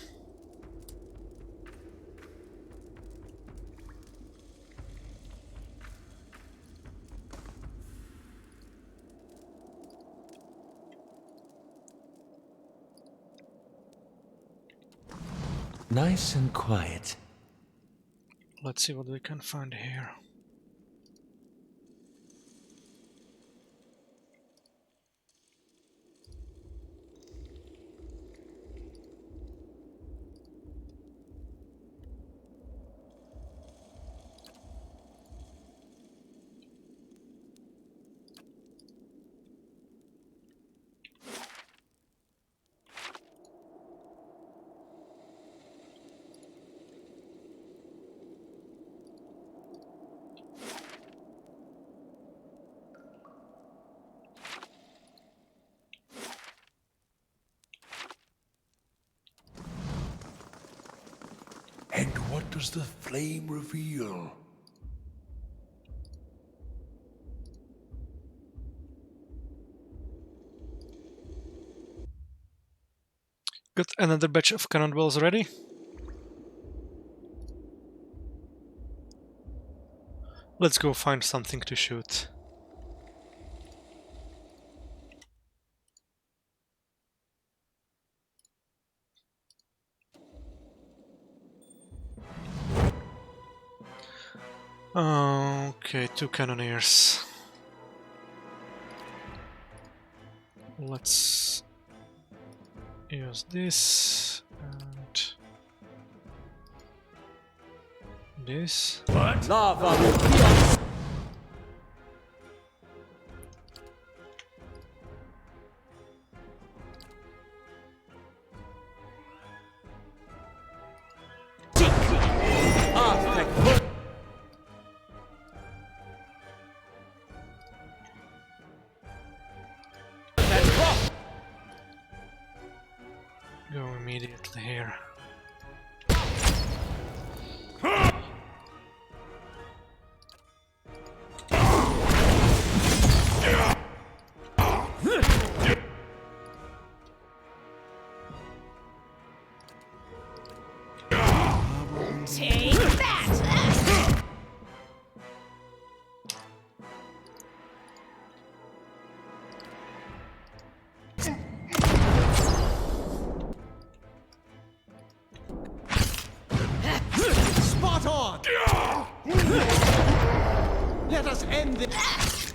Nice and quiet. Let's see what we can find here. And what does the flame reveal? Got another batch of cannonballs ready. Let's go find something to shoot. Okay, 2 cannoneers. Let's use this and this. Lava. Go immediately here. Take that! Spot on! Let us end this.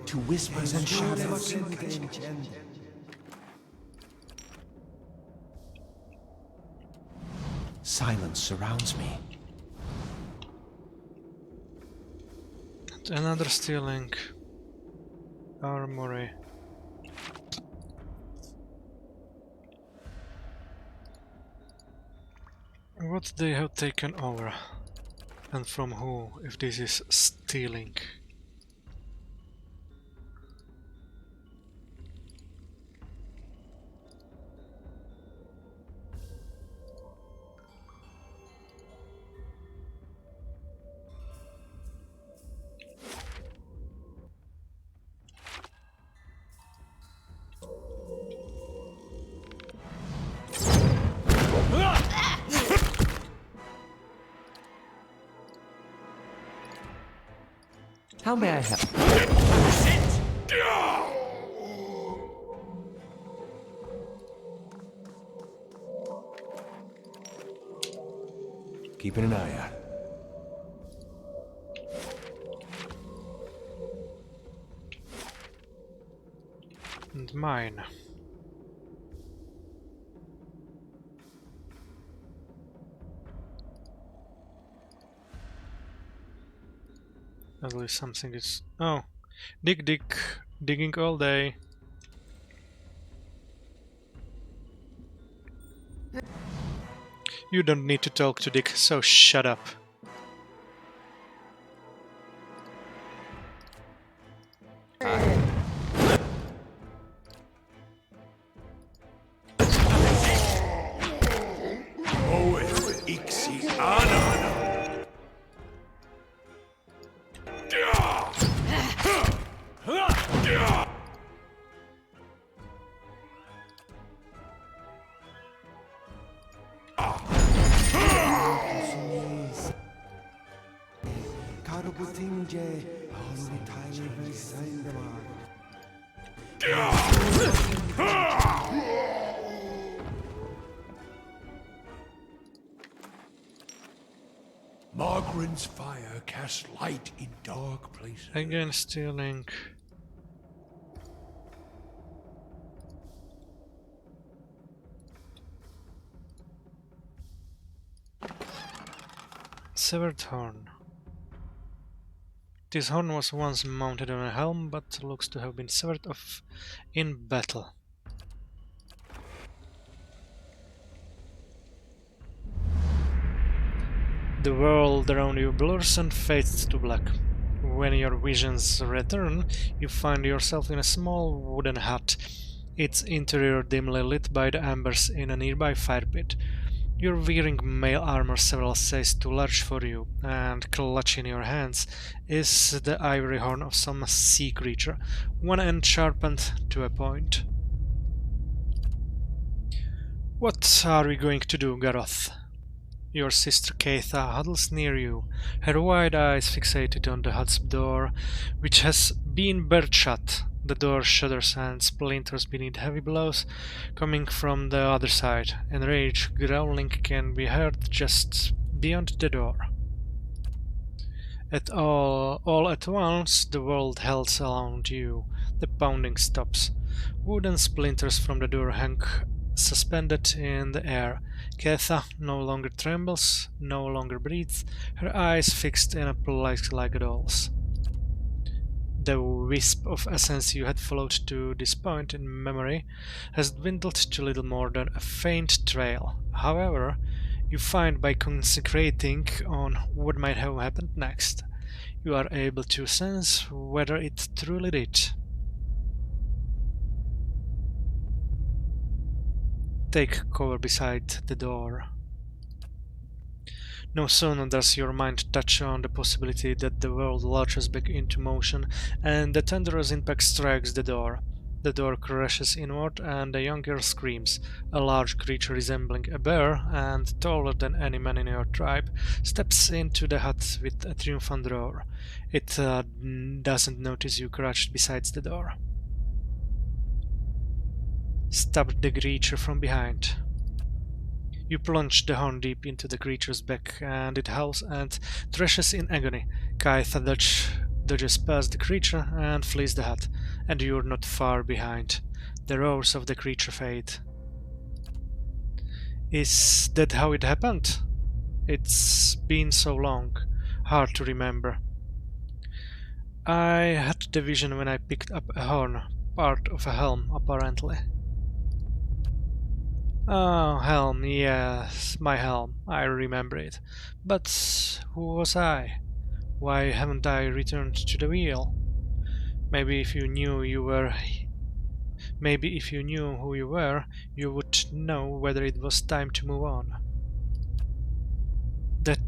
To whispers and shadows. Silence surrounds me. And another stealing armory. What they have taken over, and from who, if this is stealing? How may I help? Keeping an eye out. And mine. At least something is... Oh! Digging all day. You don't need to talk to Dick, so shut up. Margaren's fire casts light in dark places. Again stealing. Severed horn. This horn was once mounted on a helm, but looks to have been severed off in battle. The world around you blurs and fades to black. When your visions return, you find yourself in a small wooden hut, its interior dimly lit by the embers in a nearby fire pit. You're wearing mail armor several sizes too large for you, and clutched in your hands is the ivory horn of some sea creature, one end sharpened to a point. What are we going to do, Garoth? Your sister Keitha huddles near you, her wide eyes fixated on the hut's door, which has been barred shut. The door shudders and splinters beneath heavy blows coming from the other side. Enraged growling can be heard just beyond the door. All at once, the world halts around you. The pounding stops. Wooden splinters from the door hang suspended in the air. Keitha no longer trembles, no longer breathes, her eyes fixed in a place like a doll's. The wisp of essence you had followed to this point in memory has dwindled to little more than a faint trail. However, you find by concentrating on what might have happened next, you are able to sense whether it truly did. Take cover beside the door. No sooner does your mind touch on the possibility that the world lurches back into motion, and the thunderous impact strikes the door. The door crashes inward, and a young girl screams. A large creature resembling a bear, and taller than any man in your tribe, steps into the hut with a triumphant roar. It doesn't notice you crouched beside the door. Stab the creature from behind. You plunge the horn deep into the creature's back, and it howls and thrashes in agony. Keitha dodges past the creature and flees the hut, and you're not far behind. The roars of the creature fade. Is that how it happened? It's been so long. Hard to remember. I had the vision when I picked up a horn, part of a helm, apparently. Oh, helm, yes, my helm, I remember it. But who was I? Why haven't I returned to the wheel? Maybe if you knew who you were, you would know whether it was time to move on. That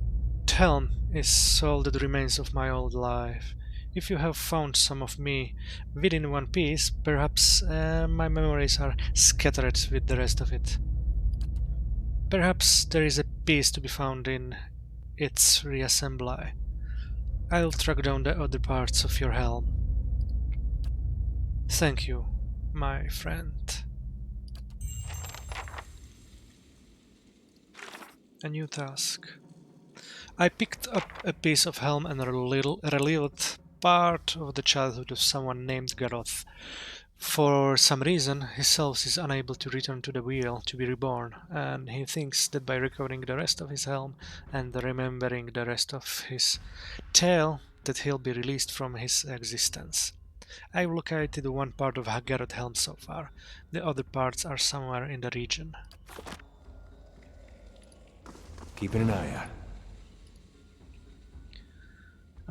helm is all that remains of my old life. If you have found some of me within one piece, perhaps my memories are scattered with the rest of it. Perhaps there is a piece to be found in its reassembly. I'll track down the other parts of your helm. Thank you, my friend. A new task. I picked up a piece of helm and relived part of the childhood of someone named Garoth. For some reason, his soul is unable to return to the wheel to be reborn, and he thinks that by recovering the rest of his helm and remembering the rest of his tale, that he'll be released from his existence. I've located one part of Garoth's helm so far. The other parts are somewhere in the region. Keeping an eye out.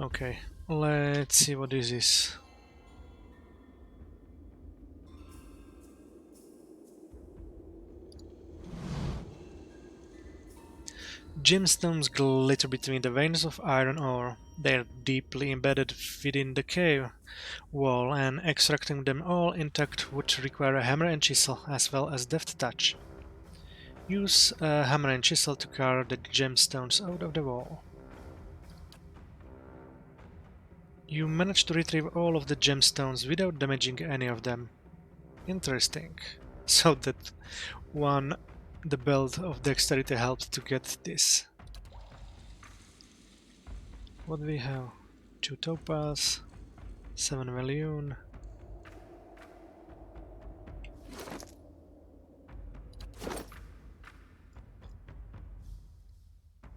Okay, let's see what this is. Gemstones glitter between the veins of iron ore. They are deeply embedded within the cave wall, and extracting them all intact would require a hammer and chisel, as well as deft touch. Use a hammer and chisel to carve the gemstones out of the wall. You managed to retrieve all of the gemstones without damaging any of them. Interesting. So that one, the belt of dexterity helped to get this. What do we have? 2 topaz, 7 Valium.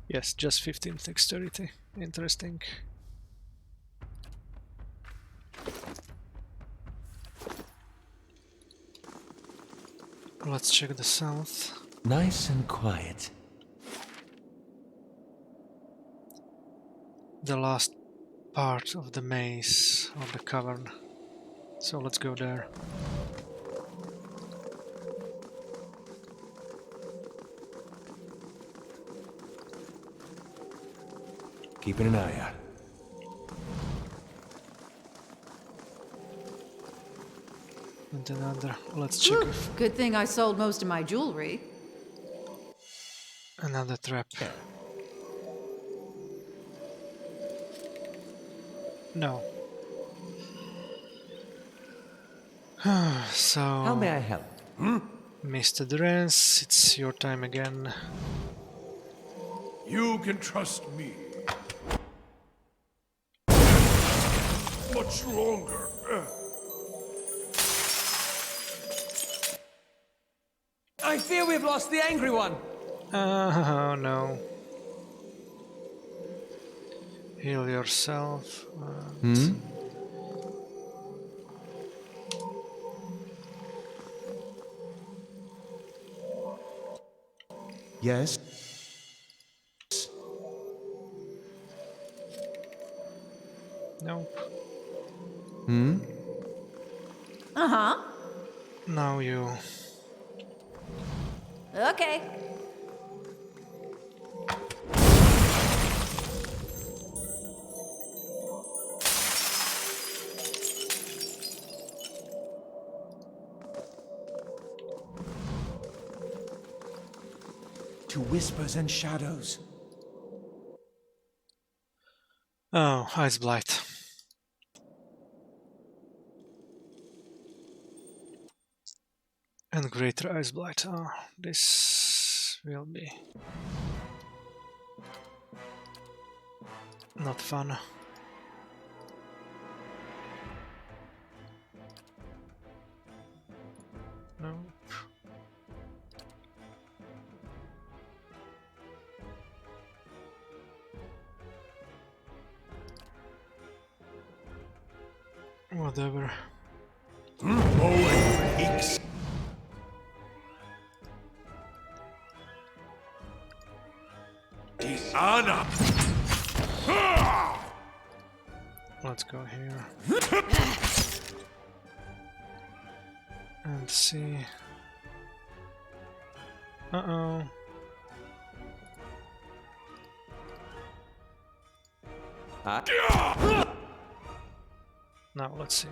Yes, just 15 dexterity. Interesting. Let's check the south. Nice and quiet. The last part of the maze of the cavern. So let's go there. Keeping an eye out. And another. Let's check Whew, good thing I sold most of my jewelry. another trap. No. So, How may I help? Mr. Durance, it's your time again. You can trust me. Much longer. I fear we've lost the angry one. Oh no. Heal yourself. And Yes? Nope. Uh-huh. Now you. Okay. To whispers and shadows. Oh, Ice Blight. And Greater Ice Blight. Oh, this will be not fun. No. Whatever. Dishonor. Let's go here. And see. Uh-oh. Now let's see.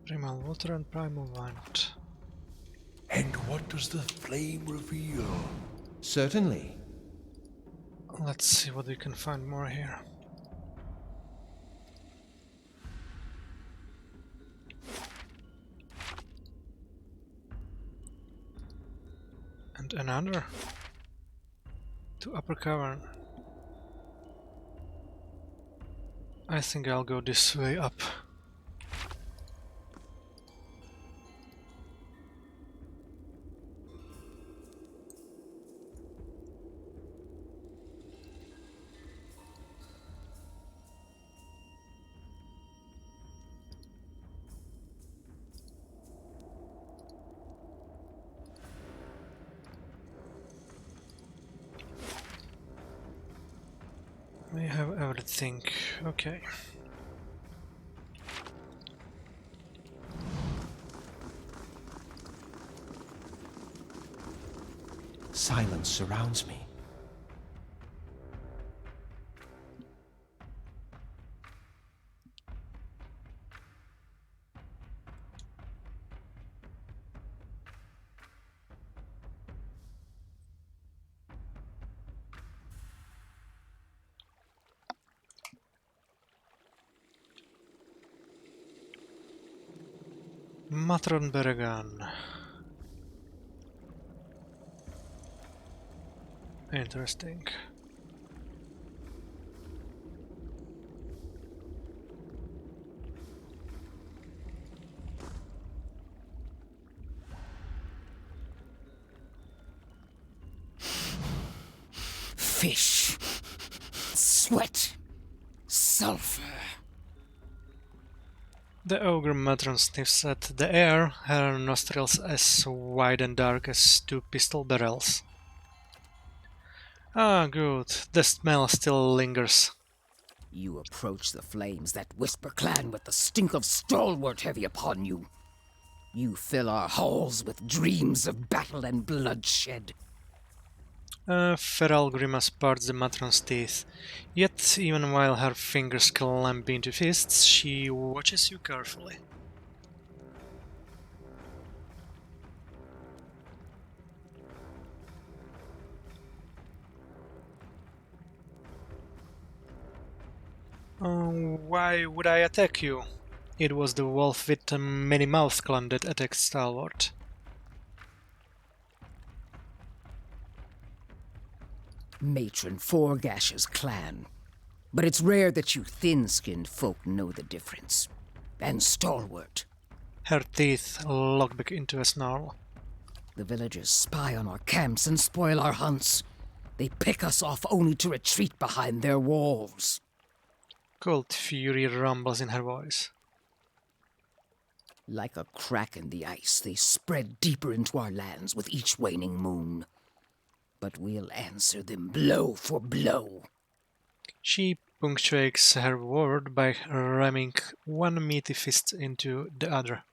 Primal water and primal wind. And what does the flame reveal? Certainly. Let's see what we can find more here. And another. To Upper Cavern. I think I'll go this way up. We have everything. Okay. Silence surrounds me. Matron Beregan. Interesting. Fish, sweat, sulfur. The ogre matron sniffs at the air, her nostrils as wide and dark as two pistol barrels. Ah, good. The smell still lingers. You approach the flames that Whisper Clan with the stink of stalwart heavy upon you. You fill our halls with dreams of battle and bloodshed. A feral grimace parts the matron's teeth. Yet, even while her fingers clamp into fists, she watches you carefully. Why would I attack you? It was the wolf with the many-mouthed clan that attacked Stalwart. Matron Forgash's clan. But it's rare that you thin-skinned folk know the difference. And stalwart. Her teeth lock back into a snarl. The villagers spy on our camps and spoil our hunts. They pick us off only to retreat behind their walls. Cold fury rumbles in her voice. Like a crack in the ice, they spread deeper into our lands with each waning moon. But we'll answer them blow for blow. She punctuates her word by ramming one meaty fist into the other.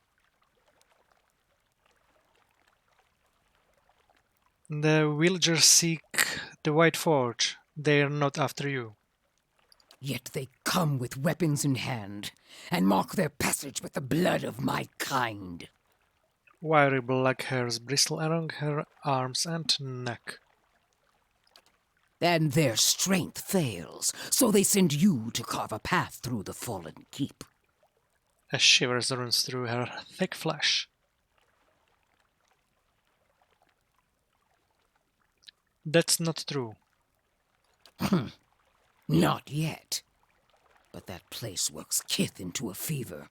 The villagers seek the White Forge. They're not after you. Yet they come with weapons in hand, and mark their passage with the blood of my kind. Wiry black hairs bristle along her arms and neck. And their strength fails, so they send you to carve a path through the fallen keep. A shiver runs through her thick flesh. That's not true. Not yet. But that place works Kith into a fever.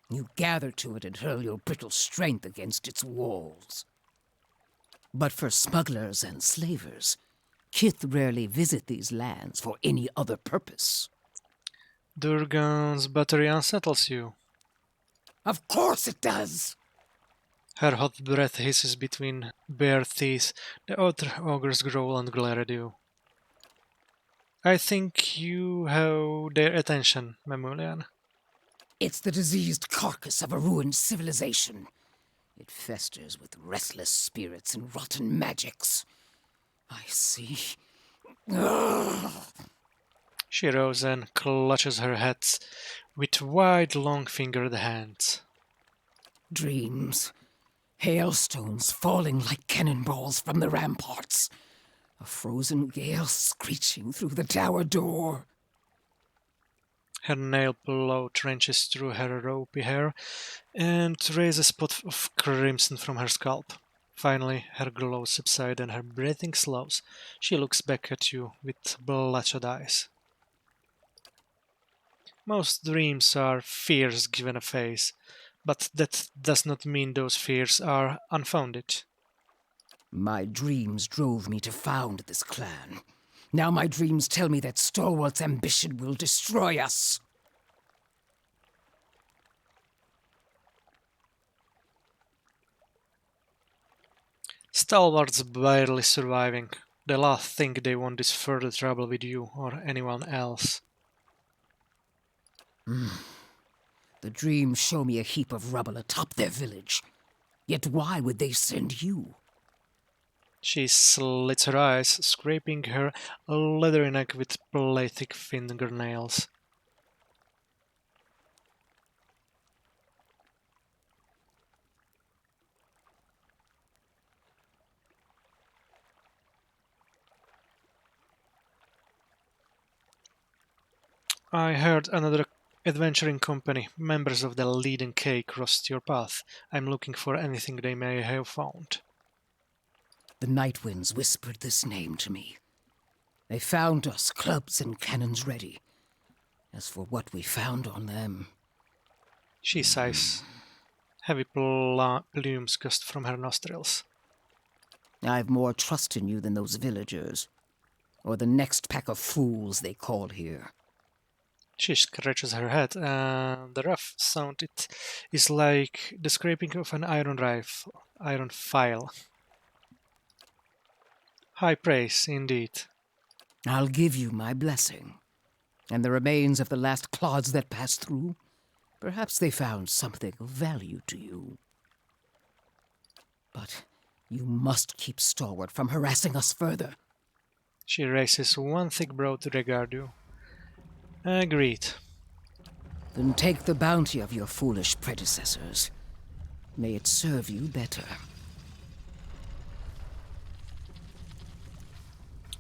You gather to it and hurl your brittle strength against its walls. But for smugglers and slavers, Kith rarely visit these lands for any other purpose. Durgan's battery unsettles you. Of course it does! Her hot breath hisses between bare teeth. The other ogres growl and glare at you. I think you have their attention, Mamulian. It's the diseased carcass of a ruined civilization. It festers with restless spirits and rotten magics. I see. Ugh. She rose and clutches her hat with wide, long-fingered hands. Dreams. Hailstones falling like cannonballs from the ramparts. A frozen gale screeching through the tower door. Her nail pillow trenches through her ropey hair and raises a spot of crimson from her scalp. Finally, her glow subsides and her breathing slows. She looks back at you with bloodshot eyes. Most dreams are fears given a face, but that does not mean those fears are unfounded. My dreams drove me to found this clan. Now my dreams tell me that Stalwart's ambition will destroy us. Stalwart's barely surviving. The last thing they want is further trouble with you or anyone else. The dreams show me a heap of rubble atop their village. Yet why would they send you? She slits her eyes, scraping her leathery neck with plastic fingernails. I heard another adventuring company, members of the leading K, crossed your path. I'm looking for anything they may have found. The night winds whispered this name to me. They found us, clubs and cannons ready. As for what we found on them... She sighs. Heavy plumes gust from her nostrils. I've more trust in you than those villagers. Or the next pack of fools they call here. She scratches her head, and the rough sound it is like the scraping of an iron file. High praise, indeed. I'll give you my blessing. And the remains of the last clods that passed through, perhaps they found something of value to you. But you must keep Stalwart from harassing us further. She raises one thick brow to regard you. Agreed. Then take the bounty of your foolish predecessors. May it serve you better.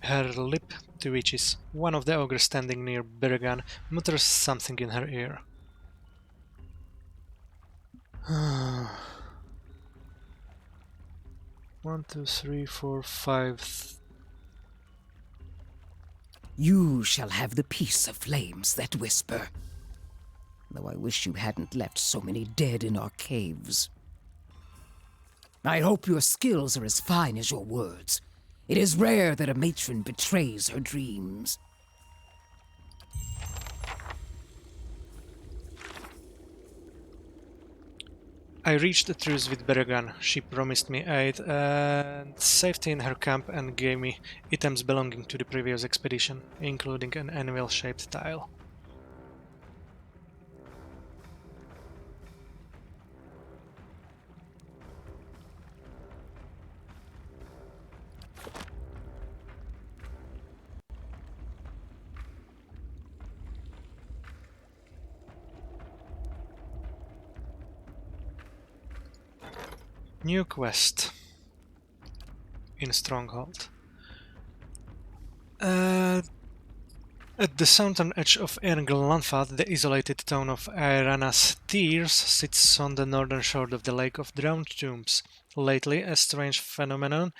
Her lip twitches. One of the ogres standing near Bergan mutters something in her ear. 1, 2, 3, 4, 5. You shall have the peace of flames that whisper. Though I wish you hadn't left so many dead in our caves. I hope your skills are as fine as your words. It is rare that a matron betrays her dreams. I reached a truce with Bergan. She promised me aid and safety in her camp and gave me items belonging to the previous expedition, including an anvil-shaped tile. New quest in Stronghold. At the southern edge of Ernglanfad, the isolated town of Irana's Tears sits on the northern shore of the Lake of Drowned Tombs. Lately, a strange phenomenon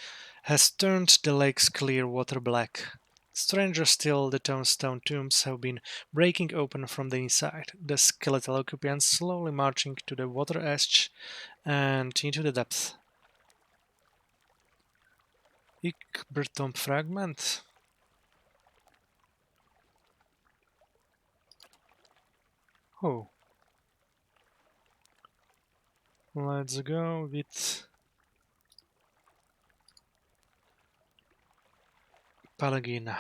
has turned the lake's clear water black. Stranger still, the town's stone tombs have been breaking open from the inside, the skeletal occupants slowly marching to the water edge and into the depth. Ikbertomb fragment. Oh. Let's go with Palagina.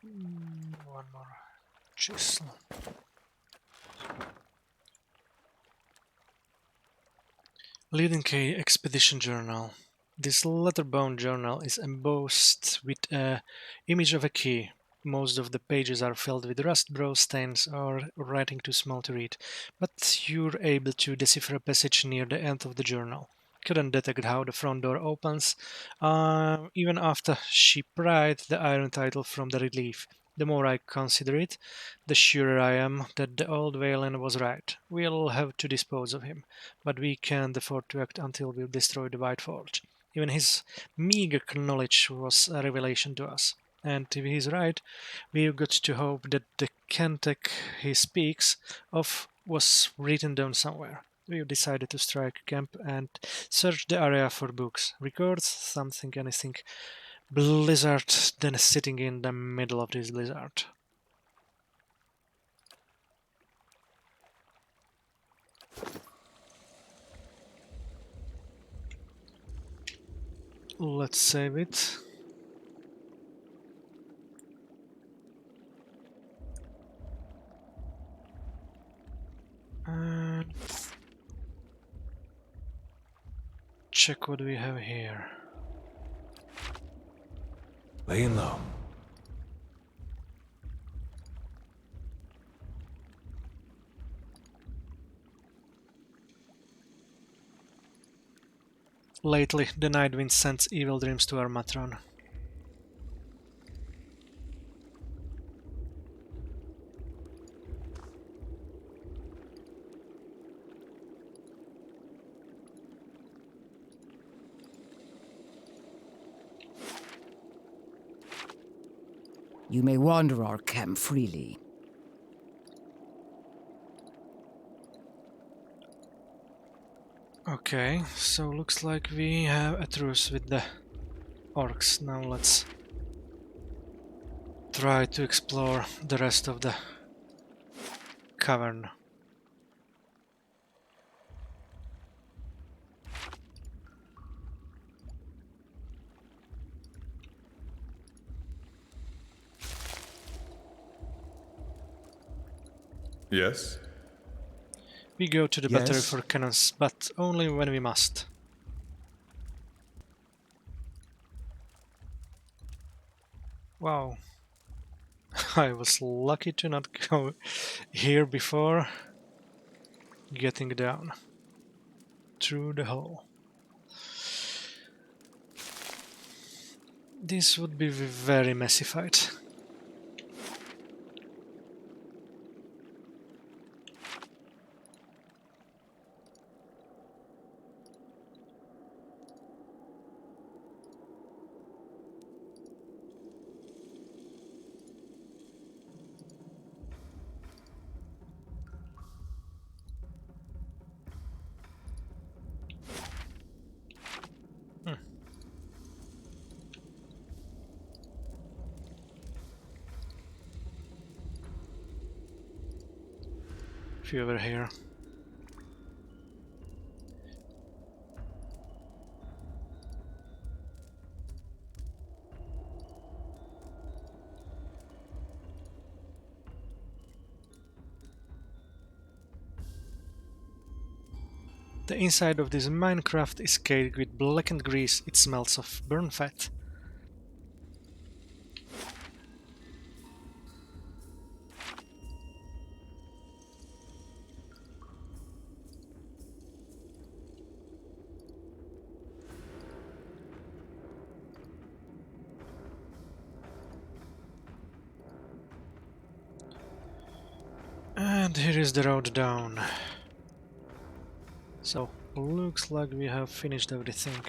One more chisel. Leading K Expedition Journal. This letterbound journal is embossed with an image of a key. Most of the pages are filled with rust, brown stains, or writing too small to read, but you're able to decipher a passage near the end of the journal. Couldn't detect how the front door opens, even after she pried the iron title from the relief. The more I consider it, the surer I am that the old Valen was right. We'll have to dispose of him, but we can't afford to act until we've destroyed the White Forge. Even his meager knowledge was a revelation to us. And if he's right, we've got to hope that the Kentek he speaks of was written down somewhere. We've decided to strike camp and search the area for books, records, something, anything. Blizzard, then sitting in the middle of this blizzard. Let's save it. And check what we have here. Laying low. Lately, the Night Wind sends evil dreams to our Matron. You may wander our camp freely. Okay, so looks like we have a truce with the orcs. Now let's try to explore the rest of the cavern. Yes? We go to the battery Yes? for cannons, but only when we must. Wow. I was lucky to not go here before getting down through the hole. This would be a very messy fight. Few over here. The inside of this minecraft is caked with blackened grease. It smells of burnt fat. And here is the road down. So, looks like we have finished everything.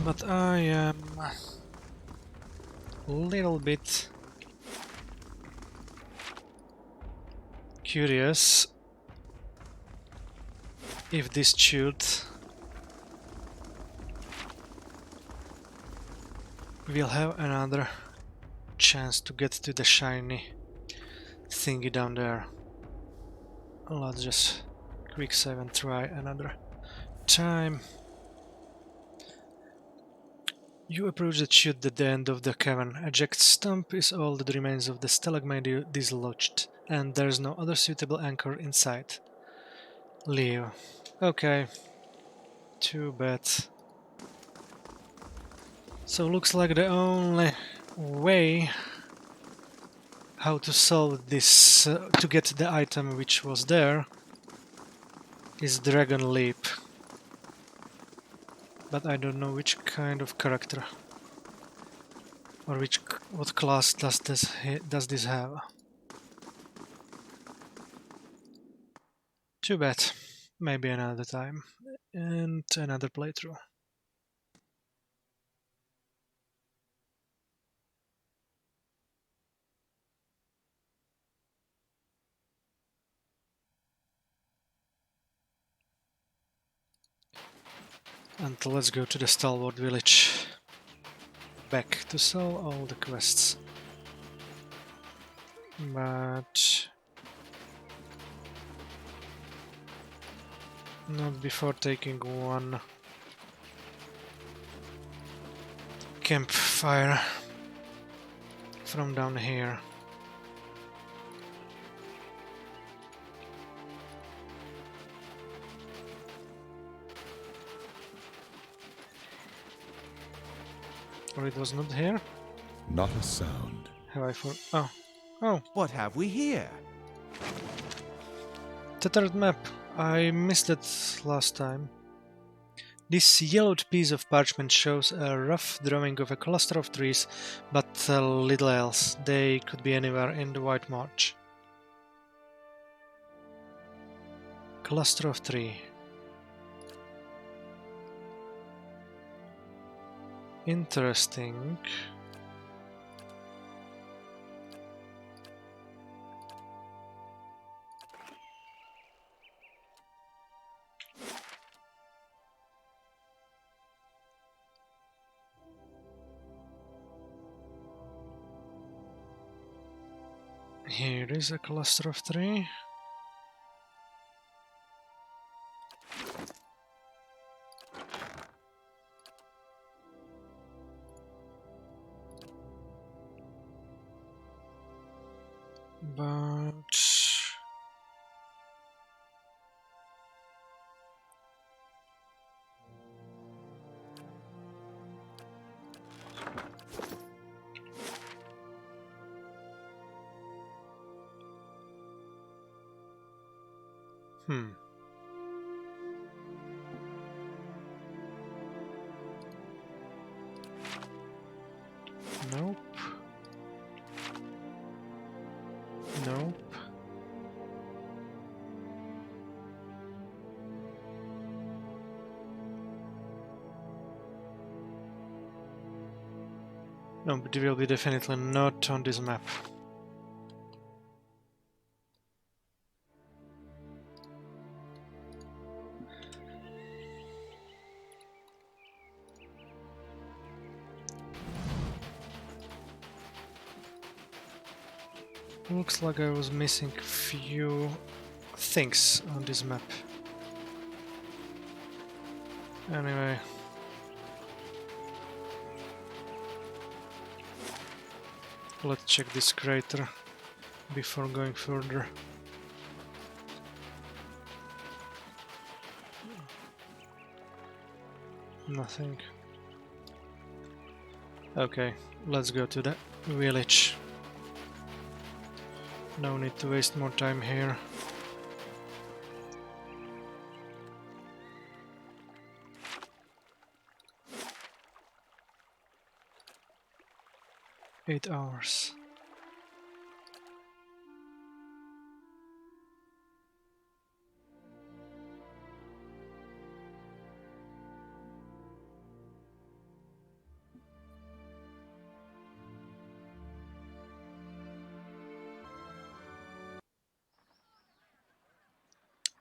But I am a little bit curious if this shield will have another chance to get to the shiny thingy down there. Let's just quick save and try another time. You approach the chute at the end of the cavern. A jagged stump is all that remains of the stalagmite dislodged, and there's no other suitable anchor in sight. Leave. Okay. Too bad. So looks like the only way how to solve this, to get the item which was there, is Dragon Leap. But I don't know which kind of character or what class does this have. Too bad. Maybe another time and another playthrough. And let's go to the Stalwart Village. Back to sell all the quests. But not before taking one campfire from down here. Or it was not here? Not a sound. Have I oh. Oh, What have we here? tethered map. I missed it last time. This yellowed piece of parchment shows a rough drawing of a cluster of trees, but little else. They could be anywhere in the White March. Cluster of tree. Interesting. Here is a cluster of three. But nope. Nope. No, but it will be definitely not on this map. Looks like I was missing few things on this map. Anyway. Let's check this crater before going further. Nothing. Okay, let's go to the village. No need to waste more time here. Eight hours.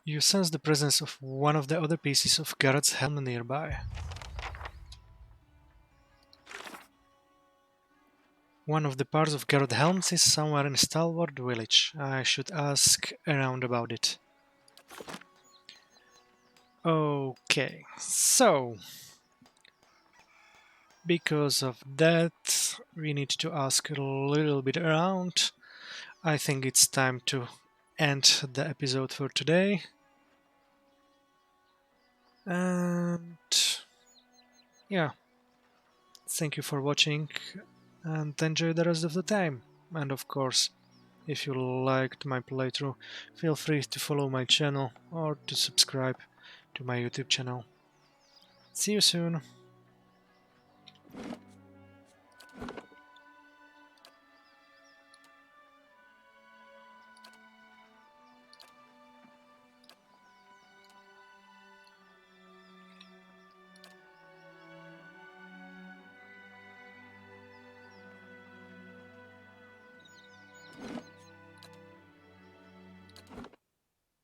You sense the presence of one of the other pieces of Garrett's helm nearby. One of the parts of Garrett's helms is somewhere in Stalwart Village. I should ask around about it. Okay, so because of that, we need to ask a little bit around. I think it's time to end the episode for today. And yeah, thank you for watching and enjoy the rest of the time. And of course, if you liked my playthrough, feel free to follow my channel or to subscribe to my YouTube channel. See you soon!